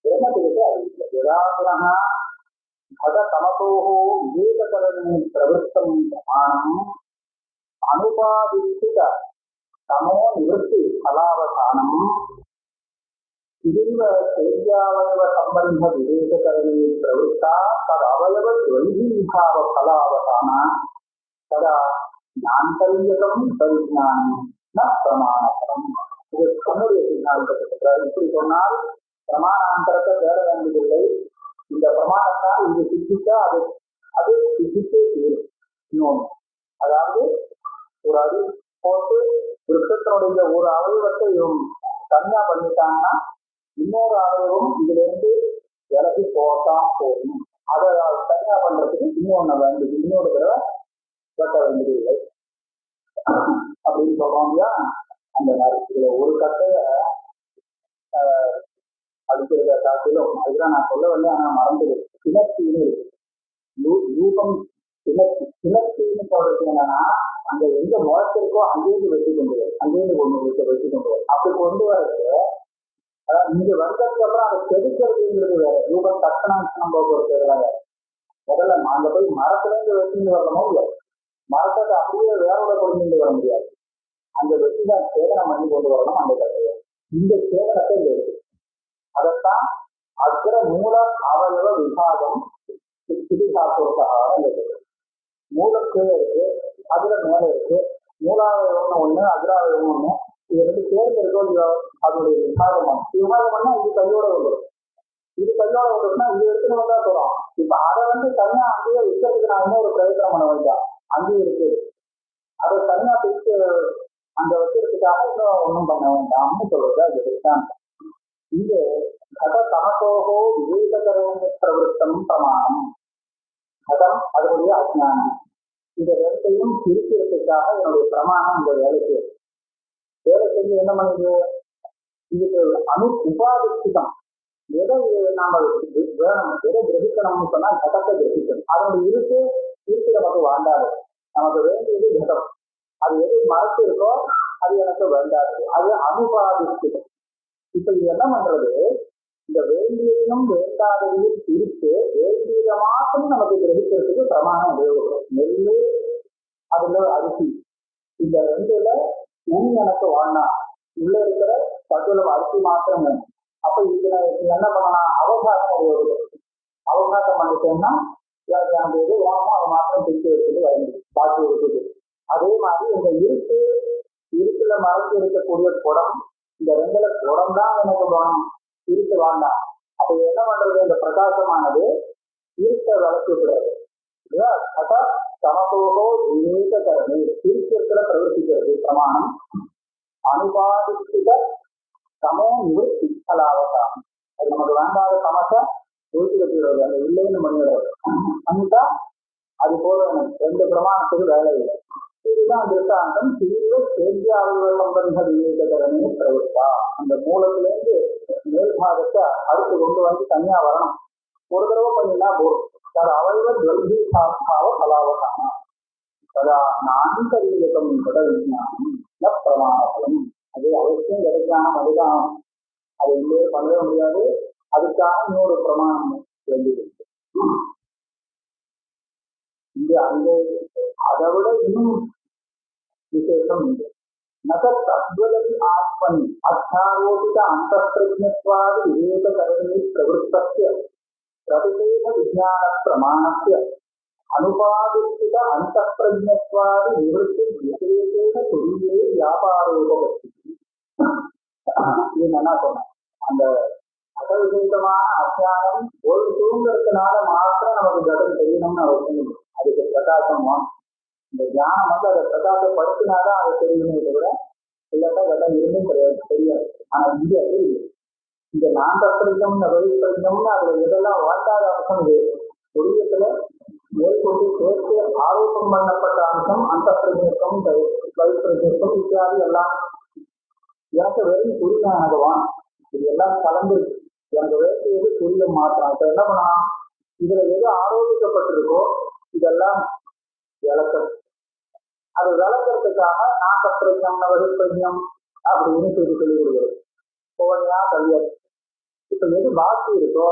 பிரம்மத்துக்கு அது இல்லை. யதாசுரஹா மத தமசோஹோ விவேககரணி பிரவருத்தம் பிரமாணம் அனுபாதிஷ்டித தமோ நிவர்த்தி கலாவசானம் இதிவ தேஜாவயவ சம்பந்த விவேககரணி பிரவருத்தா தது அவயவ துவந்தீபாவ கலாவசான ததா ஞானபரியகம் பரிஜானம் ந பிரமாணபரம். இது தன்னுடைய சித்தாந்தத்தை இப்படி சொன்னால் பிரமாணாந்தரத்தை தேட வேண்டியதில்லை. இந்த பிரமாணத்தால் இது சித்திச்சா அது சித்திச்சே தீரும். இன்னொன்று, அதாவது ஒரு அறிவு போட்டு விருத்தத்தினுடைய ஒரு அவயவத்தை தனியா பண்ணிட்டாங்கன்னா இன்னொரு அவயவம் இதுல இருந்து விலகி போகத்தான் போகும். அதை தனியா பண்றதுக்கு இன்னொன்னு வேண்டியது, இன்னொரு தடவை கட்ட வேண்டியதில்லை அப்படின்னு சொல்றோம் இல்லையா. அந்த மாதிரி இதுல ஒரு கட்டைய அடிக்கிறத காட்டிலும் அதுதான் நான் சொல்ல வேண்டிய, ஆனா மறந்துடு. கிணத்தின்னு இருக்கு, ரூபம் கிணத்தி. கிணத்தின்னு சொல்றது என்னன்னா அங்க எங்க முளைச்சிருக்கோ அங்கேயிருந்து வெட்டி கொண்டு வரும், அங்கேயிருந்து கொண்டு வெட்டி கொண்டு வரும். அப்படி கொண்டு வரது இங்க வந்ததுக்கு அப்புறம் அதை செதுக்கிறதுங்கிறது வேற. ரூபம் தட்சணாட்சணம் போக்குவரத்து வேற. முதல்ல அங்க போய் மரத்துல இருந்து வெட்டிட்டு வரணுமோ இல்லை, மரத்தை அப்படியே வேறோட கொண்டு வர முடியாது. அந்த வெட்டிதான் சேதனம் பண்ணி கொண்டு வரணும் அந்த கதையை. இந்த சேதனத்தை இங்க இருக்கு. அதைத்தான் அக்ர மூல அவயவ விபாகம் மூலக்கு இருக்கு, அதுல மேல இருக்கு. மூலாவயவம்னு ஒண்ணு, அக்ராவயவம் ஒண்ணு. இது ரெண்டு சேர்ந்து இருக்கோ இல்லையோ அதனுடைய விபாகமான விபாகம்னா இது கையோட வந்துடும். இது கையோட வந்துடும்னா இது எடுத்துன்னு வந்தா தரும். இப்ப அதை தனியா அங்கேயே விற்கிறதுக்கு நான் இன்னொரு பிரயோஜனம் பண்ண வேண்டாம். அங்கேயும் இருக்கு, அதை தனியா பிரித்து அங்க வைக்கிறதுக்காக இன்னும் ஒன்றும் பண்ண வேண்டாம்னு சொல்றது அது சித்தாந்தம். இது கத தமசோகோ விவேககரேண பிரவருத்தம் பிரமாணம். கதம் அதனுடைய அஜ்ஞானம். இந்த ரெண்டையும் பிரிக்கிறதுக்காக என்னுடைய பிரமாணம் இந்த வேலைக்கு வேலை செஞ்சு என்ன பண்ணுது? இதுக்கு உபாதிஷ்டிதம். எதை நாம வேணும், எதை கிரகிக்கணும்னு சொன்னா கடத்தை கிரகிக்கணும். அதனுடைய இருக்கு நமக்கு வேண்டாது. நமக்கு வேண்டியது கடம். அது எது மறைச்சு இருக்கோ அது எனக்கு வேண்டாது. அது அனுபாதிஷ்டிதம். இப்ப இது என்ன பண்றது? இந்த வேண்டியதையும் வேண்டாததையும் பிரித்து வேண்டியதை மாத்திரம் நமக்கு கிரகிக்கிறதுக்கு பிரமாணம் உபயோகப்படும். நெல்லு அதுல அரிசி, இந்த ரெண்டுல எனக்கு வேண்டாம், உள்ள இருக்கிற பட்டுல அரிசி மாத்திரம் வேணும். அப்ப இதுல என்ன பண்ணலாம்? அவகாசம் உபயோகப்படும். அவகாசம் பண்ணிட்டோம்னா எனக்கு எது வேணுமோ அதை மாத்திரம் பிரித்து எடுத்துட்டு வர முடியும், பாக்கி இருக்குது. அதே மாதிரி இந்த இருக்குல மறைஞ்சு இருக்கக்கூடிய குடம், இந்த ரெண்டுல குடம் தான் எனக்கு வேணும், இருக்க வேண்டாம். அப்ப என்ன பண்றது? இந்த பிரகாசமானது இருக்க வளர்க்க கூடாது. அத சமத்தோகோ விவேககரணே திருச்சத்துல பிரவர்த்திக்கிறது பிரமாணம் அனுபாதித்த சமோ நிவர்த்தி அலாவதான். அது நமக்கு வேண்டாத சமத்தை நிறுத்தி வச்சுக்கிறது, அந்த இல்லைன்னு பண்ணிடுறது. அந்த அது போல ரெண்டு பிரமாணத்துக்கு வேலை இல்லை. இதுதான் திருஷ்டாந்தம். தீவிர சேத்தியாவல்லம் விவேககரணே பிரவர்த்தா. அந்த மூலத்திலேருந்து மேல்பாகத்தை அடுத்து கொண்டு வந்து தனியா வரணும். ஒரு தடவை பண்ணினா போதும். சார் அவைவ ஜல்தி சாஸ்தாவ கலாவதான ததா நாந்தரீகம் பட விஞ்ஞானம் ந பிரமாணம். அது அவசியம் கிடைக்காம அதுதான் அதை இல்லையே பண்ணவே முடியாது. அதுக்காக இன்னொரு பிரமாணம் வேண்டியது. இங்க அங்கே அதை விட இன்னும் விசேஷம் உண்டு. நகத் அத்வததி ஆத்மனி அத்தாரோபித அந்தப்பிரஜத்வாதி விவேககரணே பிரவருத்தஸ்ய பிரதிஷேத விஞ்ஞான பிரமாணஸ்ய அனுபாதித்த அந்தப்பிரஜத்வாதி நிவர்த்தி விசேஷேன துரியே வியாபாரோபவர்த்தி. இது நல்லா சொன்னேன். அந்த அகவிசேஷமான அத்தியானம் ஒரு தூங்குறதுனால மாத்திரம் நமக்கு கடன் தெரியணும்னு அவசியம் இல்லை. அதுக்கு பிரகாசம் இந்த ஞானம் வந்து அதை பிரகாசப்படுத்தினாதான் அதை தெரியணுமே தவிர இல்லாட்டா கடன் இருந்தும் தெரியாது. ஆனா இங்க அது இல்லை. இந்த நாந்தப்பிரஜம் வெளிப்பிரஜம்னு அதுல எதெல்லாம் வாட்டாத அம்சம் இது புரியத்துல மேற்கொண்டு சேர்த்து ஆரோப்பம் பண்ணப்பட்ட அம்சம் அந்த பிரஜம் வெளிப்பிரஜம் இத்தியாதி எல்லாம் எனக்கு வெறும் துரியம் அனுபவம். இது எல்லாம் கலந்து எனக்கு வேண்டியது துரியம் மாத்திரம். இப்ப என்ன பண்ணலாம், இதுல எது ஆரோபிக்கப்பட்டிருக்கோ இதெல்லாம் விளக்கம். அது விளக்கிறதுக்காக நாக்கப்பிரஜம் நவகிப்பிரஜம் அப்படின்னு சொல்லி கொடுக்குறது கோவனையா கல்வியர். இப்ப எது பாக்கி இருக்கோ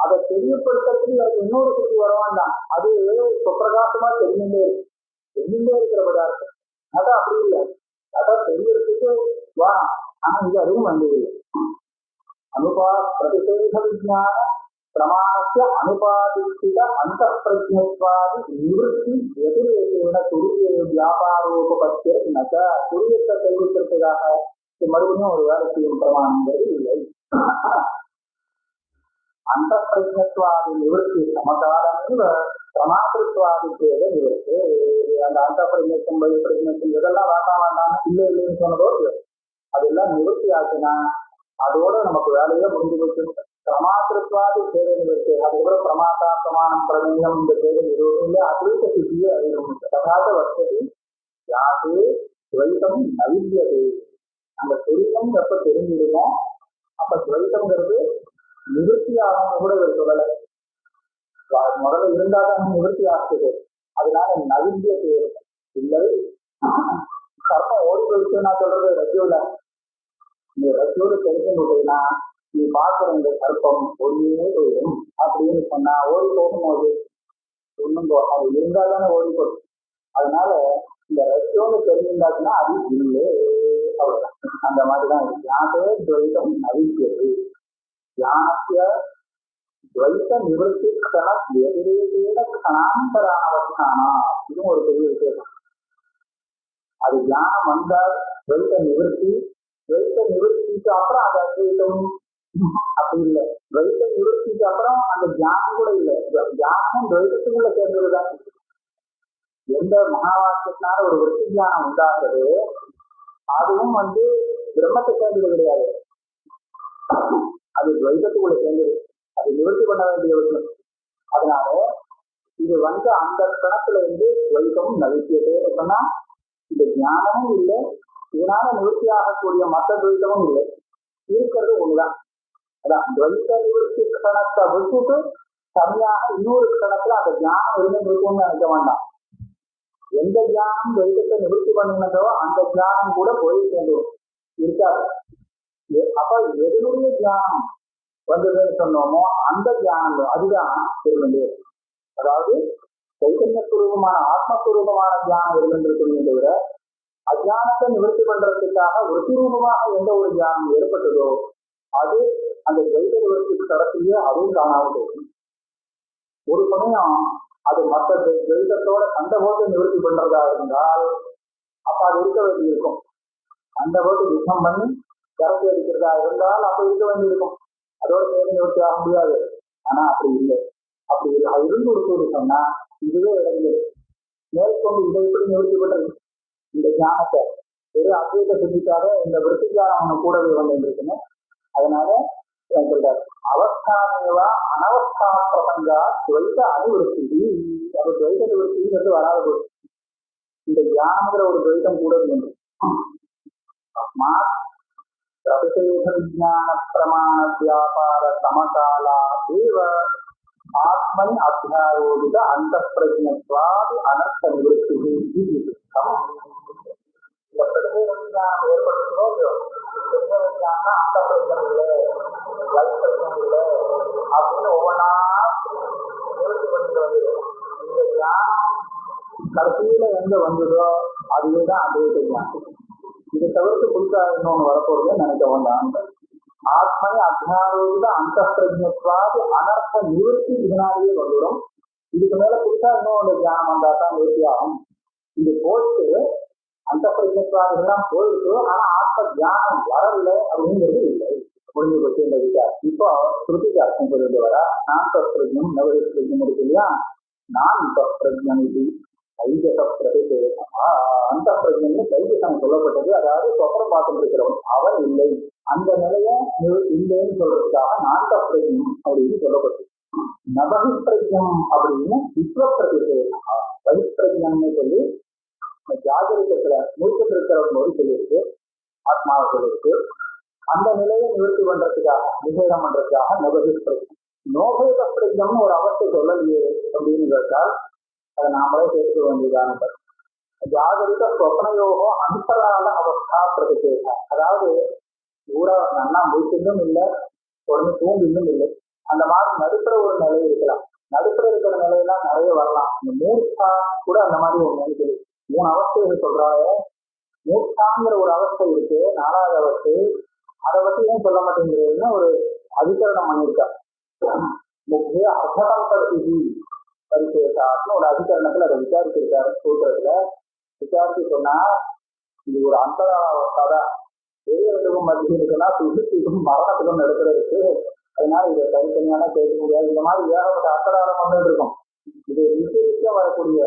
அதை தெரியப்படுத்துறதுக்கு எனக்கு இன்னொரு சுற்றி வரவான்தான். அது சுப்பிரகாசமா தெரிஞ்சுட்டே இருக்கிற பதார்த்தம். அதான் அப்படி இல்லை. அதான் தெரியறதுக்கு வா. ஆனா இது அதுவும் வந்ததில்லை. அனுபா பிரதிஷேத விஞ்ஞான பிரமாணத்திய அனுபாதித்த அந்த பிரஜத்வாதி நிவர்த்தி எதிரேன துரிய வியாபாரோபத்திய நக துரியத்தை தெரிவிக்கிறதுக்காக மறுபடியும் ஒரு வேலை செய்யும் பிரமாணங்கிறது இல்லை. அந்த பிரஜத்வாதி நிவர்த்தி சமகாலமே பிரமாத்திருத்வாதித்தேக நிவர்த்தி. அந்த அந்த பிரஜம் பிரஜம் இதெல்லாம் வேண்டாம் இல்லைன்னு சொன்னதோடு அதெல்லாம் நிவர்த்தி ஆச்சுன்னா அதோட நமக்கு வேலையே முடிஞ்சு போச்சு. பிரமாத்திருத்வாதி சேவை நிவர்த்தி. அதுக்கப்புறம் பிரமாதா பிரமாணம் பிரமேயம் இந்த சேவை எதுவும் இல்லை. அத்வைத சித்தியே அறிவும் தகாத வசதி யாரு துவைத்தம் நவித்தியது. அந்த துரிதம் எப்ப தெரிஞ்சிடுமோ அப்ப துவைத்தம்ங்கிறது நிவர்த்தி ஆகணும் கூட ஒரு சொல்லலை. முதல்ல இருந்தாதான் நிவர்த்தி ஆகுது. அதனால நவித்தியது இல்லை. கர்மம் ஓடி போயிடுச்சு. நான் சொல்றது ரஜுல நீ ரஜோடு தெரிஞ்சுன்னா நீ பார்க்கிற இந்த கற்பம் ஒளியே போயிடும் அப்படின்னு சொன்னா ஓடி போகும்போது ஒன்றும் அது இருந்தால் தானே ஓடி போடும். அதனால இந்த ரஜோடு தெரிஞ்சிருந்தாச்சுன்னா அது இல்லை. அவ்வளவுதான். அந்த மாதிரிதான் தியானே துவைதம் நவித்தியது. தியானத்திய துவைத்த நிவர்த்தி கண எதிரேன கணாந்தரானவஸ்தானா. இதுவும் ஒரு பெரிய விசேஷம். அது தியானம் வந்தால் துவைத்த நிவர்த்தி. துவைத்த நிவர்த்திக்கு அப்புறம் அந்த அத்வைத்தம் அப்படி இல்லை. துவைத்த நிவர்த்திக்கு அப்புறம் அந்த தியானம் கூட இல்லை. தியானமும் துவைத்தத்துக்குள்ள சேர்ந்ததுதான். எந்த மகாவாக்கியத்தினால ஒரு விருத்தி தியானம் உண்டாகிறது அதுவும் பிரம்மத்தை சேர்ந்தது கிடையாது. அது துவைத்தத்துக்குள்ள சேர்ந்தது. அது நிவர்த்தி பண்ண வேண்டிய விஷயம். அதனால இது அந்த கணத்துல துவைத்தமும் நவித்தியதே சொன்னா இந்த ஞானமும் இல்லை. இதனால நிவர்த்தி ஆகக்கூடிய மற்ற துவைத்தமும் இல்லை. இருக்கிறது ஒண்ணுதான். அதான் துவைத்த நிவர்த்தி கணத்தை விட்டுட்டு தனியாக இன்னொரு கணத்துல அந்த ஞானம் இருக்கும்னு நினைக்க வேண்டாம். எந்த தியானம் துவைத்தத்தை நிவர்த்தி பண்ணினதோ அந்த தியானம் கூட போய் சேர்ந்துடும் இருக்காது. அப்ப எதுவுடைய தியானம் வந்ததுன்னு சொன்னோமோ அந்த தியானம் அதுதான் இருந்தது. அதாவது சைத்தன்யஸ்வரூபமான ஆத்மஸ்வரூபமான தியானம் இருந்திருக்கிறீங்க தவிர அஜானத்தை நிவர்த்தி பண்றதுக்காக விருத்தி ரூபமாக எந்த ஒரு தியானம் ஏற்பட்டதோ அது அந்த துவைத நிவர்த்திக்கு தரத்திலேயே அதுவும் காணாமல் போகும். ஒரு சமயம் அது மற்ற துவைதத்தோட சண்டை போட்டு நிவர்த்தி பண்றதா இருந்தால் அப்ப அது இருக்க வேண்டியிருக்கும். சண்டை போட்டு யுத்தம் பண்ணி கரத்தை அடிக்கிறதா இருந்தால் அப்ப இருக்க வேண்டியிருக்கும். அதோட சேர்ந்து நிவர்த்தி ஆக முடியாது. ஆனா அப்படி இல்லை. அப்படி இருந்து சொன்னா இதுவே இடைஞ்சல். மேற்கொண்டு இதை எப்படி நிவர்த்தி பண்றது? இந்த ஞானத்தை வெறும் அத்வைத சித்திக்காக இந்த விருத்திகாரம் கூடவே வந்துருக்குன்னு. அதனால சொல்றாரு, அவஸ்தானேவா அனவஸ்தா பிரசங்கா துவைத்த அனுவிருத்தி. அது துவைத நிவர்த்திங்கிறது வராத போது இந்த ஞானங்கிற ஒரு துவைத்தம் கூட வேண்டும். பிரபுசேஷ விஜான பிரமாண வியாபார சமகாலா தேவ ஆத்மனி அத்தியாரோதித அந்த பிரஜத்வாதி அனர்த்த நிவர்த்தி. இந்த பிரபுசேஷ விஜானம் ஏற்படுத்தோ பிரபுச விஜானம் அந்த பிரச்சனை இல்லை, லைஃப் பிரச்சனை இல்லை அப்படின்னு ஒவ்வொன்றா நிவர்த்தி பண்ணிட்டு வந்தது. இந்த ஞானம் கடைசியில எங்க வந்ததோ அதுவேதான் அத்வைத ஞானம். இதை தவிர்த்து புதுசா இன்னொன்னு வரப்போறது நினைக்க வேண்டாம். ஆத்மனி அத்தியாரோகித அந்த பிரஜத்வாதி அனர்த்த நிவர்த்தி இதனாலேயே வந்துடும். இதுக்கு மேல புதுசா இன்னொன்று தியானம் வந்தா தான் நிவர்த்தி ஆகும். இது போயிட்டு அந்த பிரஜத்வாதிகள்லாம் போயிட்டு ஆனா ஆத்ம தியானம் வரவில்லை அப்படிங்கிறது இல்லை, முடிஞ்சு போச்சு இந்த விசாரம். இப்போ ஸ்ருதிக்கு அர்த்தம் சொல்லிட்டு வர நான் பிரஜம் நவரி பிரஜம் இருக்கு இல்லையா, நான் பிரஜம் இது தைஜச பிரதிபேதா. அந்த பிரஜன்னு தைஜசம் சொல்லப்பட்டது. அதாவது சொப்பனம் பார்த்துட்டு இருக்கிறவன் அவன் இல்லை, அந்த நிலைய இல்லைன்னு சொல்றதுக்காக நான்க பிரஜம் அப்படின்னு சொல்லப்பட்டது. நபகி பிரஜம் அப்படின்னு விஸ்வ பிரதிபேதா பகிப்பிரஜம்னு சொல்லி ஜாகரிகத்துல மூச்சத்தில் இருக்கிறவங்க சொல்லியிருக்கு, ஆத்மாவை சொல்லியிருக்கு. அந்த நிலையை நிவர்த்தி பண்றதுக்காக நிஷேதம் பண்றதுக்காக நபகி பிரஜம். நோபேத பிரஜம்னு ஒரு அவஸ்தை சொல்லலையே அப்படின்னு கேட்டால் அதை நாமளே சேர்த்துக்க வேண்டியதான ஜாகரிக சொப்னயோகோ அந்தரால அவஸ்தா பிரதிபேதா. அதாவது ஊர நல்லா முடிச்சுட்டும் இல்லை, உடனே தூண்டிலும் இல்லை, அந்த மாதிரி நடுப்புற ஒரு நிலை இருக்கலாம். நடுப்புற இருக்கிற நிலையெல்லாம் நிறைய வரலாம். இந்த மூர்த்தா கூட அந்த மாதிரி ஒரு நிலை. 3 அவஸ்தைகள் சொல்றாங்க. மூர்த்தாங்கிற ஒரு அவஸ்தை இருக்கு, 4வது அவஸ்தை. அதை பத்தி ஏன் சொல்ல மாட்டேங்கிறதுன்னா ஒரு அதிகரணம் பண்ணியிருக்கா. முக்கிய அர்த்தகம்பி பரிசேஷாத்னு ஒரு அதிகரணத்துல அதை விசாரிச்சிருக்காரு. சூத்திரத்துல விசாரிச்சு சொன்னா இது ஒரு அந்தரால அவஸ்தா தான். பெரியவர்களுக்கும் மத்தியதுக்குன்னா சுசுக்கும் மரணத்துக்கும் நடக்கிறதுக்கு. அதனால இதை தனித்தனியான கேட்க முடியாது. இந்த மாதிரி ஏகப்பட்ட அந்தராலம் வந்து இருக்கும். இது விசேஷிக்க வரக்கூடிய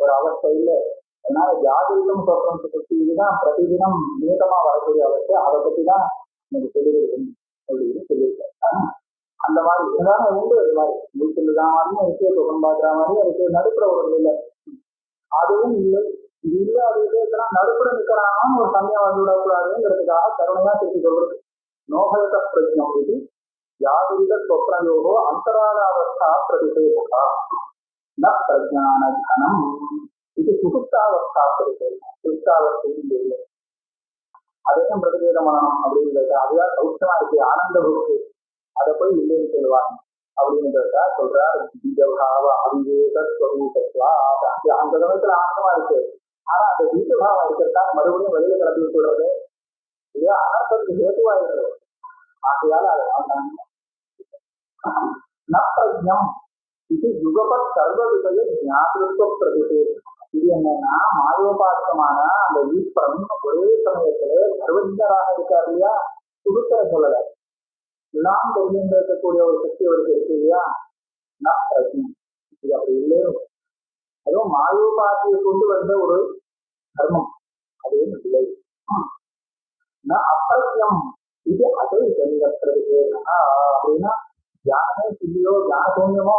ஒரு அவஸ்தை இல்லை. அதனால ஜாதியிலும் சொப்பனம் பற்றி இதுதான் பிரதிதினம் நியதமா வரக்கூடிய அவஸ்தை. அதை பத்தி தான் எனக்கு சொல்லியிருக்கேன் அப்படின்னு சொல்லியிருக்கேன். அந்த மாதிரி இருந்தாலும் உண்டு. அது மாதிரி வீட்டுல மாதிரியும் இருக்கு, சொப்பனம் பார்க்குற மாதிரியும் இருக்கு, நடுப்புற ஒரு இல்லை அதுவும் இல்லை. இது இல்லை அது இல்லைன்னா நடுப்புற நிற்கிறான்னு ஒரு சமயம் வந்து விடக்கூடாதுங்கிறதுக்காக கருணையா திருப்பி சொல்றது. நோகயத பிரஜம் இது யாதுவித சொப்னயோகோ அந்தரால அவஸ்தா பிரதிபேதா ந பிரஜான தனம். இது சுசுப்தாவஸ்தா பிரதிபேதா. சுசுப்தாவஸ்தையும் இல்லை, அதையும் பிரதிபேதம் பண்ணணும் அப்படிங்கிறது. அதுதான் சௌக்கியமா இருக்கு, ஆனந்த புக்கு, அதை போய் இல்லைன்னு சொல்லுவாங்க அப்படிங்கிறத சொல்றாரு. பீஜபாவ அவிவேக ஸ்வரூபத்வா. அந்த சமயத்துல ஆனந்தமா இருக்கு, ஆனா அந்த பீஜபாவம் இருக்கிறதுக்காக மறுபடியும் வெளியில கிளப்பி விட்டுறது இது அனர்த்தத்துக்கு ஹேதுவாயிடுறது. ஆகையால அதை நப்ரஜம் இது யுகபத் சர்வ விஷய ஞாபக பிரதிபேதம். இது என்னன்னா மாயோபாசமான அந்த ஈஸ்வரன் ஒரே சமயத்துல சர்வஜராக இருக்காரு இல்லையா, சுருத்தரை சொல்லல, எல்லாம் தெரிஞ்சிருக்கக்கூடிய ஒரு சக்தி அவருக்கு இருக்கு இல்லையா. நப்ரஜம் இது அப்படி இல்லை. அதுவும் மாயோபாதியை கொண்டு வந்த ஒரு தர்மம் அது இல்லை. அப்பிரஜம் இது அதை தெரிவிக்கிறது அப்படின்னா தியானமே சில்லியோ தியான சூன்யமோ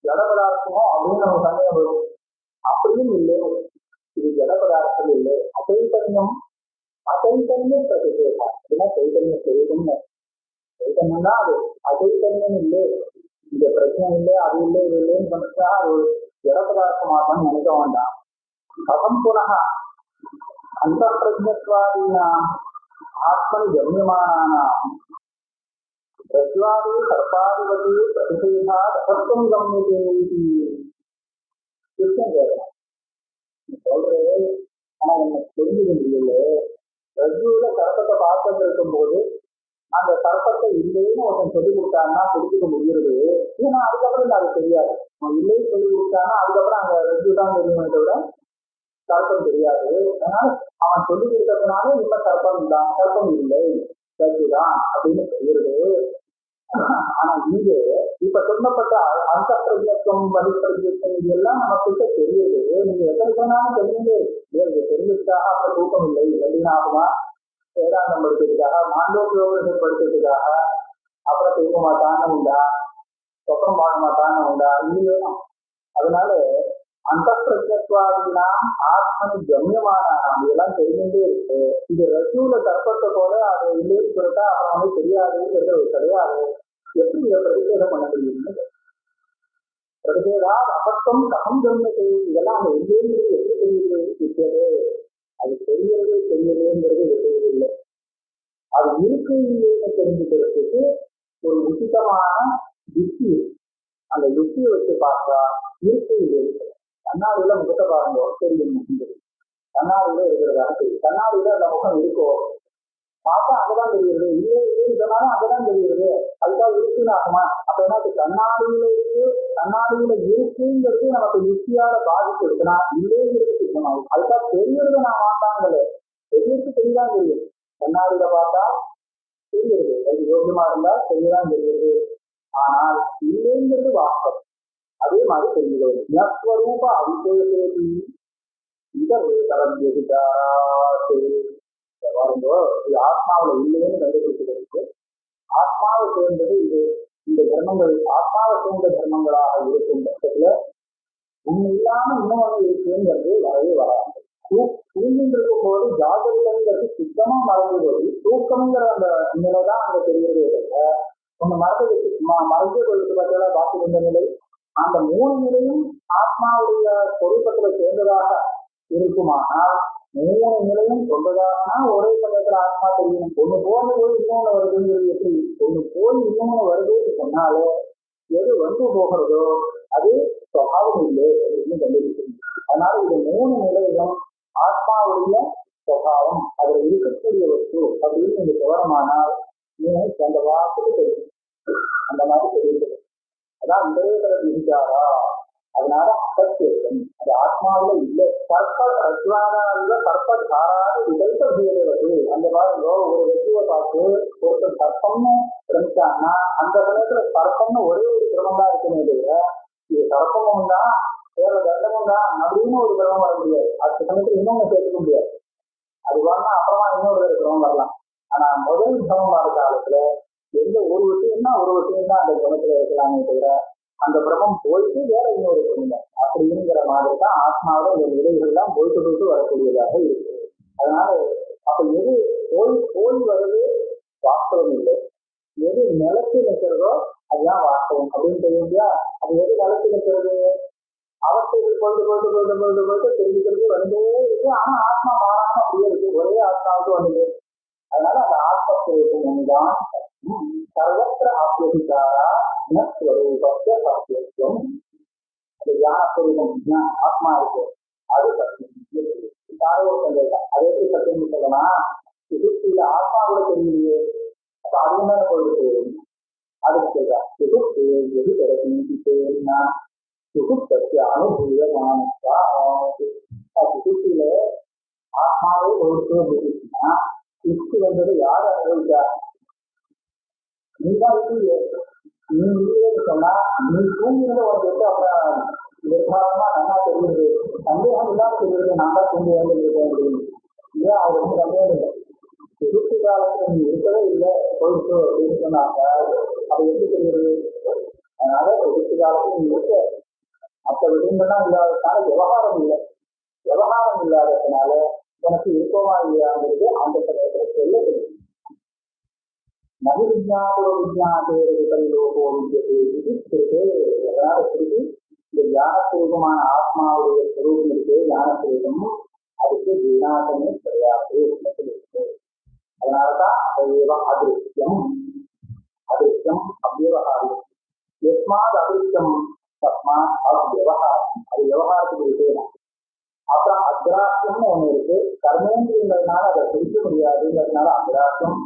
ஜட பதார்த்தமோ அப்படின்னு நம்ம சந்தேகம் வரும். அப்படியும் இல்லை, இது ஜட பதார்த்தம் இல்லை. அசைத்தன்யம் அசைத்தன்யம் பிரதிபேதா அப்படின்னா சைத்தன்யம் செய்யணும்னு சைத்தன்யம் தான் அது. அசைத்தன்யம் இல்லை, இந்த பிரச்சனை இல்லை, அது இல்லை, இது இல்லைன்னு பண்ணிட்டா அது ஜட பதார்த்தமாகன்னு நினைக்க வேண்டாம். கதம் புனக அந்த பிரஜத்வாதீனாம் ஆத்மனி கம்யமானானாம் ரஜ்வாதி சர்ப்பாதிபதி பிரதிபேதா தத்துவம் கம்யதே கேட்கலாம் சொல்றது. ஆனா எனக்கு தெரிஞ்சுக்க முடியல. ரஜ்ஜுல சர்ப்பத்தை பார்த்துட்டு இருக்கும் போது அந்த சர்ப்பத்தை இல்லைன்னு ஒருத்தன் சொல்லிக் கொடுத்தாங்கன்னா புரிஞ்சுக்க முடியுது. ஏன்னா அதுக்கப்புறம் அது தெரியாது. இல்லைன்னு சொல்லி கொடுத்தாங்கன்னா அதுக்கப்புறம் அந்த ரஜ்ஜு தான் தெரியுமே தவிர சர்ப்பம் தெரியாது. அதனால அவன் சொல்லி கொடுத்ததுனால இப்ப சர்ப்பம் தான், சர்ப்பம் இல்லை ரஜ்ஜு தான் அப்படின்னு தெரியுது. ஆனா இங்க இப்ப சொல்லப்பட்ட அந்த பிரஜத்துவம் வழிப்பிரஜத்துவம் இது எல்லாம் நமக்கு தெரியுது. நீங்க எத்தனை சொன்னாலும் தெரியுது. இது தெரிஞ்சுக்காக அப்புறம் தூக்கம் இல்லை வெளிநாகுமா வேதாந்தம் படிக்கிறதுக்காக மாண்டோக்கியோகம் படிக்கிறதுக்காக அப்புறம் தூக்க மாட்டான்னு உண்டா, சொப்பம் பார்க்க மாட்டான்னு உண்டா, இல்லையே. அதனால அந்த பிரஜத்வாதிலாம் ஆத்மனி கம்யமான இதெல்லாம் தெரிஞ்சுட்டே இருக்கு. இது ரசூல கற்பத்தை போல அது இல்லைன்னு சொல்லிட்டா அப்புறம் வந்து தெரியாதுங்கிறது கிடையாது. எப்படி இதை பிரதிஷேதம் பண்ண முடியும்னு பிரதிஷேதா அபத்தம் ககம் கம்யத்தை இதெல்லாம் அந்த இல்லைங்கிறது எப்படி தெரியுது? அது தெரியறதுங்கிறது தெரியவில்லை. அது இருக்கு இல்லைன்னு தெரிஞ்சுக்கிறதுக்கு ஒரு உச்சிதமான யுக்தி, அந்த யுக்தியை வச்சு பார்த்தா இருக்கு இல்லை. கண்ணாடியில முகத்தை பாருங்க தெரியும், கண்ணாடியில இருக்கிறதாக தெரியும். கண்ணாடியில அந்த முகம் இருக்கோ பார்த்தா அங்கதான் தெரியுது. இல்லையே இதனாலும் அங்கதான் தெரியுது. அதுக்காக இருக்குன்னு ஆகுமா? அப்ப என்ன கண்ணாடியில இருக்கு, கண்ணாடியில இருக்குங்கிறது நமக்கு யுக்தியால பாதிப்பு இருக்குன்னா இல்லைங்கிறது சுத்தமாகும். அதுக்காக தெரியறத நான் மாட்டாங்களே, தெரியறது தெரியதான் தெரியும். கண்ணாடியில பார்த்தா தெரியுது, அது யோகியமா இருந்தா தெரியதான் தெரியுது. ஆனால் இல்லைங்கிறது வாஸ்தவம். அதே மாதிரி தெரிஞ்சுக்கிறது யஸ்வரூப அவிசேஷேதி பாருங்கோ. இது ஆத்மாவில இல்லைன்னு கண்டுபிடிச்சிருக்கு. ஆத்மாவை சேர்ந்தது இது. இந்த தர்மங்கள் ஆத்மாவை சேர்ந்த தர்மங்களாக இருக்கும் பட்சத்துல ஒண்ணு இல்லாம இன்னொன்னு இருக்குங்கிறது வரவே வராது. தூங்கிட்டு இருக்கும் போது ஜாகிரதைங்கிறது சுத்தமா மறந்து போது தூக்கம்ங்கிற அந்த நிலைதான் அங்க தெரியுது. ஒண்ணு மறந்து கொள்ளுக்கு பார்த்தா பாக்கி இருந்த நிலை, அந்த மூணு நிலையும் ஆத்மாவுடைய சொரூபத்துல சேர்ந்ததாக இருக்குமானால் மூணு நிலையும் சொல்றதாகனா ஒரே சமயத்துல ஆத்மா தெரியணும். ஒண்ணு போன போய் இன்னொன்னு வருதுங்கிறது எப்படி? ஒண்ணு போய் இன்னொன்னு வருதுன்னு சொன்னாலே எது வந்து போகிறதோ அது சுபாவம் இல்லை அப்படின்னு கண்டுபிடிக்கணும். அதனால இது மூணு நிலையிலும் ஆத்மாவுடைய சுபாவம் அதுல இருக்கக்கூடிய வஸ்து அப்படின்னு நீங்க விவரமானால் நீங்க அந்த வாக்குக்கு தெரியும். அந்த மாதிரி தெரியுது. அதான் நிறைவேற விதிச்சாரா. அதனால அசத்தியம் அது ஆத்மாவில இல்லை. பற்பதாராது விதைத்த செய்யறது. அந்த பாருங்க, ஒரு வெற்றியை பார்த்து ஒருத்தர் சர்ப்பம்னு பிரமிச்சாங்கன்னா அந்த சமயத்துல சர்ப்பம்னு ஒரே ஒரு கிரமம் தான் இருக்குமே தவிர இது சர்ப்பமும் தான் வேற தண்டமும் தான் அப்படின்னு ஒரு கிரமம் வர முடியாது. அடுத்த சமயத்துல இன்னொன்னு சேர்த்துக்க முடியாது. அது வாங்க அப்புறமா இன்னொரு கிரமம் வரலாம். ஆனா முதல் கிரமம் வர காலத்துல எந்த ஒரு விஷயம்னா ஒரு விஷயம் தான் அந்த கிரமத்துல இருக்கலாமே தவிர அந்த பிரமம் போயிட்டு வேற இன்னொரு பிரமம் அப்படிங்கிற மாதிரி தான் ஆத்மாவோட இந்த நிலைகள்லாம் போயிட்டு வரக்கூடியதாக இருக்கு. அதனால அப்ப எது போய் வருது வாஸ்தவம் இல்லை, எது நிலத்து நிற்கிறதோ அதுதான் வாஸ்தவம் அப்படின்னு தெரியுங்களா. அது எது நிலத்து நிற்கிறது? அவஸ்தைகள் போயிட்டு தெரிஞ்சுக்கிறது வந்துட்டே இருக்கு. ஆனா ஆத்மா மாறாம அப்படியே இருக்கு, ஒரே ஆத்மாவுக்கு வந்தது. அதனால அந்த ஆத்மஸ்வரூபம் ஒன்றுதான் சர்வத்திர ஆத்மதிகாரா நஸ்வரூபத்திய சத்தியம். அந்த ஞானஸ்வரூபம் ஆத்மா இருக்கு, அது சத்தியம். யாரோ சந்தேகம் அது எப்படி சத்தியம் சொல்லலாம்? சுகுப்தியில ஆத்மா கூட தெரியலையே, அப்ப அது மேல போயிட்டு போயிடும். அதுக்கு சொல்றா சுகுப்தி எது தெரிஞ்சுன்னா சுகுப்திய அனுபூயமானதா. சுகுப்தியில ஆத்மாவே ஒருத்தர் இருந்துச்சுன்னா சுகுப்தி வந்தது யார் அனுபவிச்சா? நீதான் இல்லையே. நீ இல்லையேன்னு சொன்னா நீ தூங்கினதை வந்து அப்புறம் எதிர்பாரமா நல்லா தெரியுது, சந்தேகம் இல்லாம தெரியுது, நான் தான் தூங்கி வந்துருக்கேன் அப்படின்னு. இல்லையா? அது ரொம்ப சந்தேகம் இல்லை. சுகுப்தி காலத்துல நீ இருக்கவே இல்லை போயிட்டு அப்படின்னு சொன்னாங்க, அது எப்படி தெரியுது? அதனால சுகுப்தி காலத்துல நீ இருக்க மற்ற விஷயங்கள்லாம் இல்லாததுனால விவகாரம் இல்லை. விவகாரம் இல்லாததுனால உனக்கு விருப்பமா இல்லையாங்கிறது அந்த சமயத்துல சொல்ல தெரியும். நகு விஜானோ விஜானோ விஜயது. அதனால திருப்பி இந்த ஞானஸ்வரூபமான ஆத்மாவுடைய ஸ்வரூபம் இருக்கு, ஞானஸ்வரூபம், அதுக்கு விநாசமே கிடையாது சொல்லியிருக்கு. அதனாலதான் அதிருஷ்யம் அவ்வியவகாரம். எஸ்மாத் அதிருஷ்டம் தஸ்மாத் அவ்வியவகாரம். அது விவகாரத்துக்கு விஷயம். அப்புறம் அக்ராசியம்னு ஒண்ணு இருக்கு, கர்மேந்திரியங்கிறதுனால அதை பிடிக்க முடியாதுங்கிறதுனால அக்ராசியம்.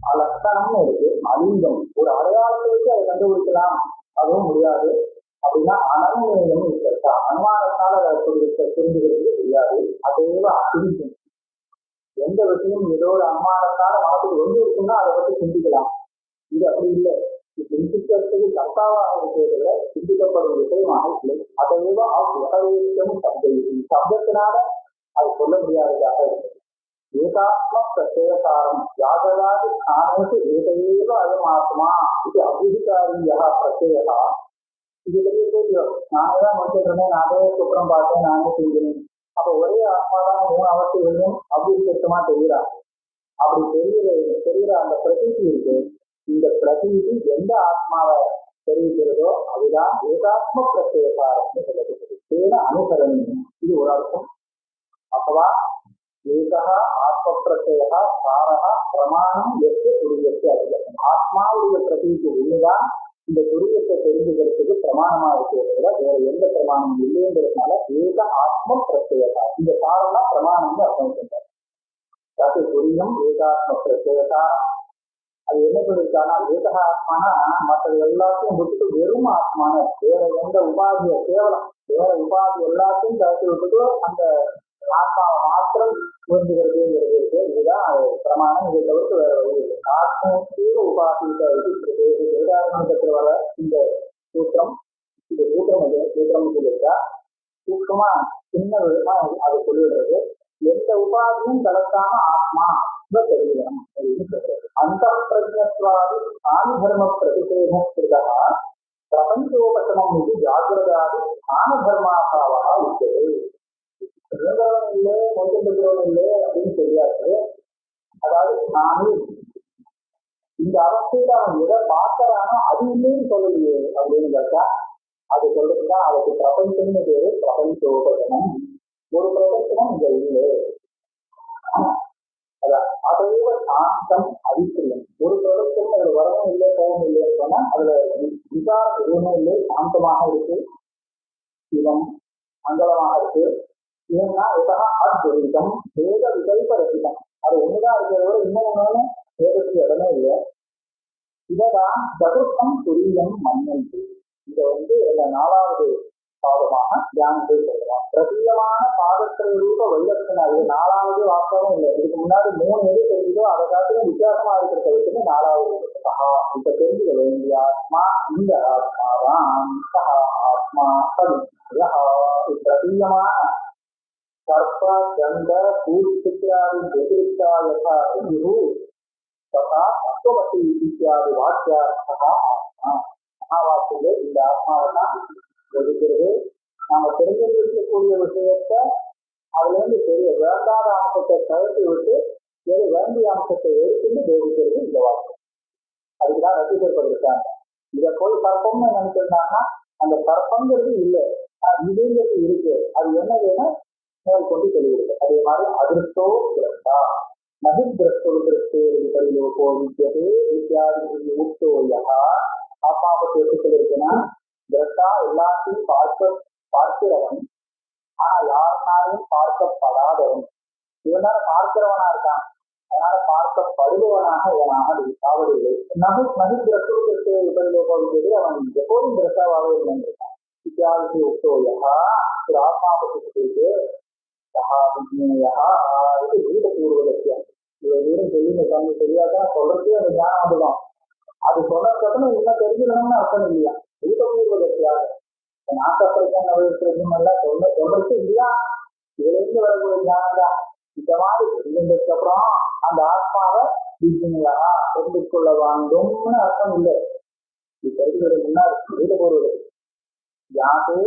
லட்சணம்னு இருக்கு, அலிங்கம். ஒரு அடையாளத்தை வச்சு அதை கண்டுபிடிக்கலாம், அதுவும் முடியாது. அப்படின்னா அனநிலையம் இருக்கா, அனுமானத்தால் அதை புரிஞ்சுக்கிறது தெரியாது. அதேவ அசிரிக்கும். எந்த விஷயம் ஏதோ ஒரு அனுமானத்தால மனசுக்கு வந்து இருக்குன்னா அதை பற்றி சிந்திக்கலாம். இது அப்படி இல்லை. சிந்திக்கிறதுக்கு கர்த்தாவாக இருக்கிறதுல சிந்திக்கப்படும் விஷயமாக இல்லை. அதைவா விவகாரம் சப்த சப்தத்தினால அது சொல்ல முடியாததாக இருக்கிறது. ஏகாத்ம பிரத்யேகாரம் யாதவாதி ஸ்தானேஷு ஏகையேவ அயம் ஆத்மா இது அபிஹிகாரியா பிரத்யேகா. இது பற்றி தெரியும். நானே தான் முடிச்சுட்டு இருந்தேன், நானே குற்றம் பார்த்தேன், நானே செஞ்சேன். அப்ப ஒரே ஆத்மா தான் 3 அவஸ்தைகளையும் அபிஷேகமா தெரிகிறார். அப்படி தெரிகிற அந்த பிரதீதி இருக்கு. இந்த பிரதீதி எந்த ஆத்மாவை தெரிவிக்கிறதோ அதுதான் ஏகாத்ம பிரத்யேகாரம்னு சொல்லப்படுது. அனுசரணம் இது ஒரு அர்த்தம். அப்பவா ஏகா ஆத்ம பிரத்யேகா சாரகா பிரமாணம் எட்டு துரியத்தை அதிகம். ஆத்மாவுடைய பிரதீதி ஒண்ணுதான் இந்த துரியத்தை தெரிஞ்சுக்கிறதுக்கு பிரமாணமா இருக்கிறதுல வேற எந்த பிரமாணமும் இல்லைங்கிறதுனால ஏக ஆத்ம பிரத்யேகா இந்த சாரம்னா பிரமாணம்னு அர்த்தம் சொல்றாரு. அது துரியம் ஏகாத்ம பிரத்யேகா. அது என்ன சொல்லியிருக்காங்கன்னா ஏக ஆத்மானா மற்றது எல்லாத்தையும் விட்டுட்டு வெறும் ஆத்மான வேற எந்த உபாதிய கேவலம் வேற உபாதி எல்லாத்தையும் கருத்து விட்டுட்டு அந்த ஆத்மாவை மாத்திரம் புரிஞ்சுக்கிறதுங்கிறது இருக்கு. இதுதான் பிரமாணம். இதை தவிர்த்து வேற வழி இல்லை. ஆத்மீக உபாதிக்க வேதாரணத்துல வர இந்த சூத்திரம் இந்த சூத்திரம் சொல்லியிருக்கா சூத்திரமா சின்ன விதமா அதை சொல்லிடுறது. எந்த உபாதியும் கலக்காம ஆத்மா தெரியும் அப்படின்னு சொல்றது. அந்த பிரஜத்வாதி ஆதி தர்ம பிரதிஷேதா பிரபஞ்சோபசமம் இது ஜாகிரதாதி ஆன தர்மாசாவா இருக்கிறது. இறந்தவன் இல்லை கொஞ்சம் இருக்கிறவன் இல்லை அப்படின்னு தெரியாது. அதாவது நானே இந்த அவஸ்தையில அவன் எதை பார்க்கறானோ அது இல்லைன்னு சொல்லலையே அப்படின்னு கேட்டா அது சொல்றதுதான் அதுக்கு பிரபஞ்சம்னு பேரு. பிரபஞ்சோபசமம் ஒரு பிரபஞ்சமும் இங்க இல்லை. அதைவ சாந்தம் அவிக்கிரியம் ஒரு பிரபஞ்சம் அதுல வரவும் இல்லை போகவும் இல்லைன்னு சொன்னா அதுல விசாரம் எதுவுமே இல்லை. சாந்தமாக இருக்கு, சிவம் மங்களமாக இருக்கு. ஏன்னா இதா அத்வைதம் வேத விகல்ப ரசிதம். அது ஒண்ணுதான் இருக்கிறத இன்னொன்னு வேதத்துக்கு இடமே இல்லை. இததான் சதுர்த்தம் துரியம் மன்னன்று. இதை இந்த 4வது பாதமாக தியானத்தை சொல்றோம். பிரதீயமான பாதத்திரை ரூப வைலட்சணம். இது 4வது வாஸ்தவம் இல்லை. இதுக்கு முன்னாடி 3 எது தெரியுதோ அதை காட்டிலும் வித்தியாசமா இருக்கிறத வச்சுட்டு 4வது. இப்ப தெரிஞ்சுக்க வேண்டிய ஆத்மா இந்த ஆத்மாதான். ஆத்மா பிரதீயமான சர்ப்ப கண்ட பூர்த்தியாதி வெதிரிக்காயதா விபு ததா தத்துவமசி இத்தியாதி வாக்கியார்த்தா ஆத்மா. மகாவாக்கிலே இந்த ஆத்மாவை தான் ஒதுக்கிறது. நாம தெரிஞ்சிருக்கக்கூடிய விஷயத்த அதுல இருந்து பெரிய வேண்டாத அம்சத்தை கழித்து விட்டு வேறு வேண்டிய அம்சத்தை எடுத்துன்னு போதிக்கிறது இந்த வாக்கு. அதுக்குதான் ரசிக்கப்பட்டிருக்காங்க. இதை போய் சர்ப்பம்னு நினைச்சிருந்தாங்கன்னா அந்த சர்ப்பங்கிறது இல்லை, இதுங்கிறது இருக்கு. அது என்னதுன்னா மேல் கொண்டு சொல்லியிருக்கு. அதே மாதிரி அதிர்ஷ்டோ திரஷ்டா நகி திரஷ்டோ திருஷ்டே விபரிலோகோ வித்தியதே இத்தியாதி உக்தோயா. ஆத்மாவை எப்படி சொல்லியிருக்குன்னா திரஷ்டா எல்லாத்தையும் பார்க்கிறவன், ஆனா யாருனாலும் பார்க்கப்படாதவன். இவனால பார்க்கிறவனா இருக்கான், அதனால பார்க்கப்படுபவனாக இவனாக ஆவதில்லை. நகி திரஷ்டோ திருஷ்டே விபரிலோகோ வித்தியதே அவன் எப்போதும் திரஷ்டாவாக இருந்திருக்கான். இத்தியாதி உக்தோயா ஒரு ஆத்மா பற்றி சொல்லிட்டு வீடபூர்வலட்சியம். இவன் வீடும் தெரியும் தண்ணி தெரியாதான் சொல்றதே அந்த ஞானம் வந்துடும். அது சொன்னதுன்னு இன்னும் தெரிஞ்சுக்கணும்னு அர்த்தம் இல்லையா. வீடபூர்வலட்சியாக நாட்டப்பிரச்சனை எல்லாம் சொல்றது இல்லையா. இதுல இருந்து வரக்கூடிய ஞானம் தான். இந்த மாதிரி இருந்ததுக்கு அப்புறம் அந்த ஆத்மாவை வீட்டுங்களா தெரிந்து கொள்ள வேண்டும்னு அர்த்தம் இல்லை. இது தெரிஞ்சுக்கிறது முன்னாடி வீடபூர்வலட்சியம் யாரு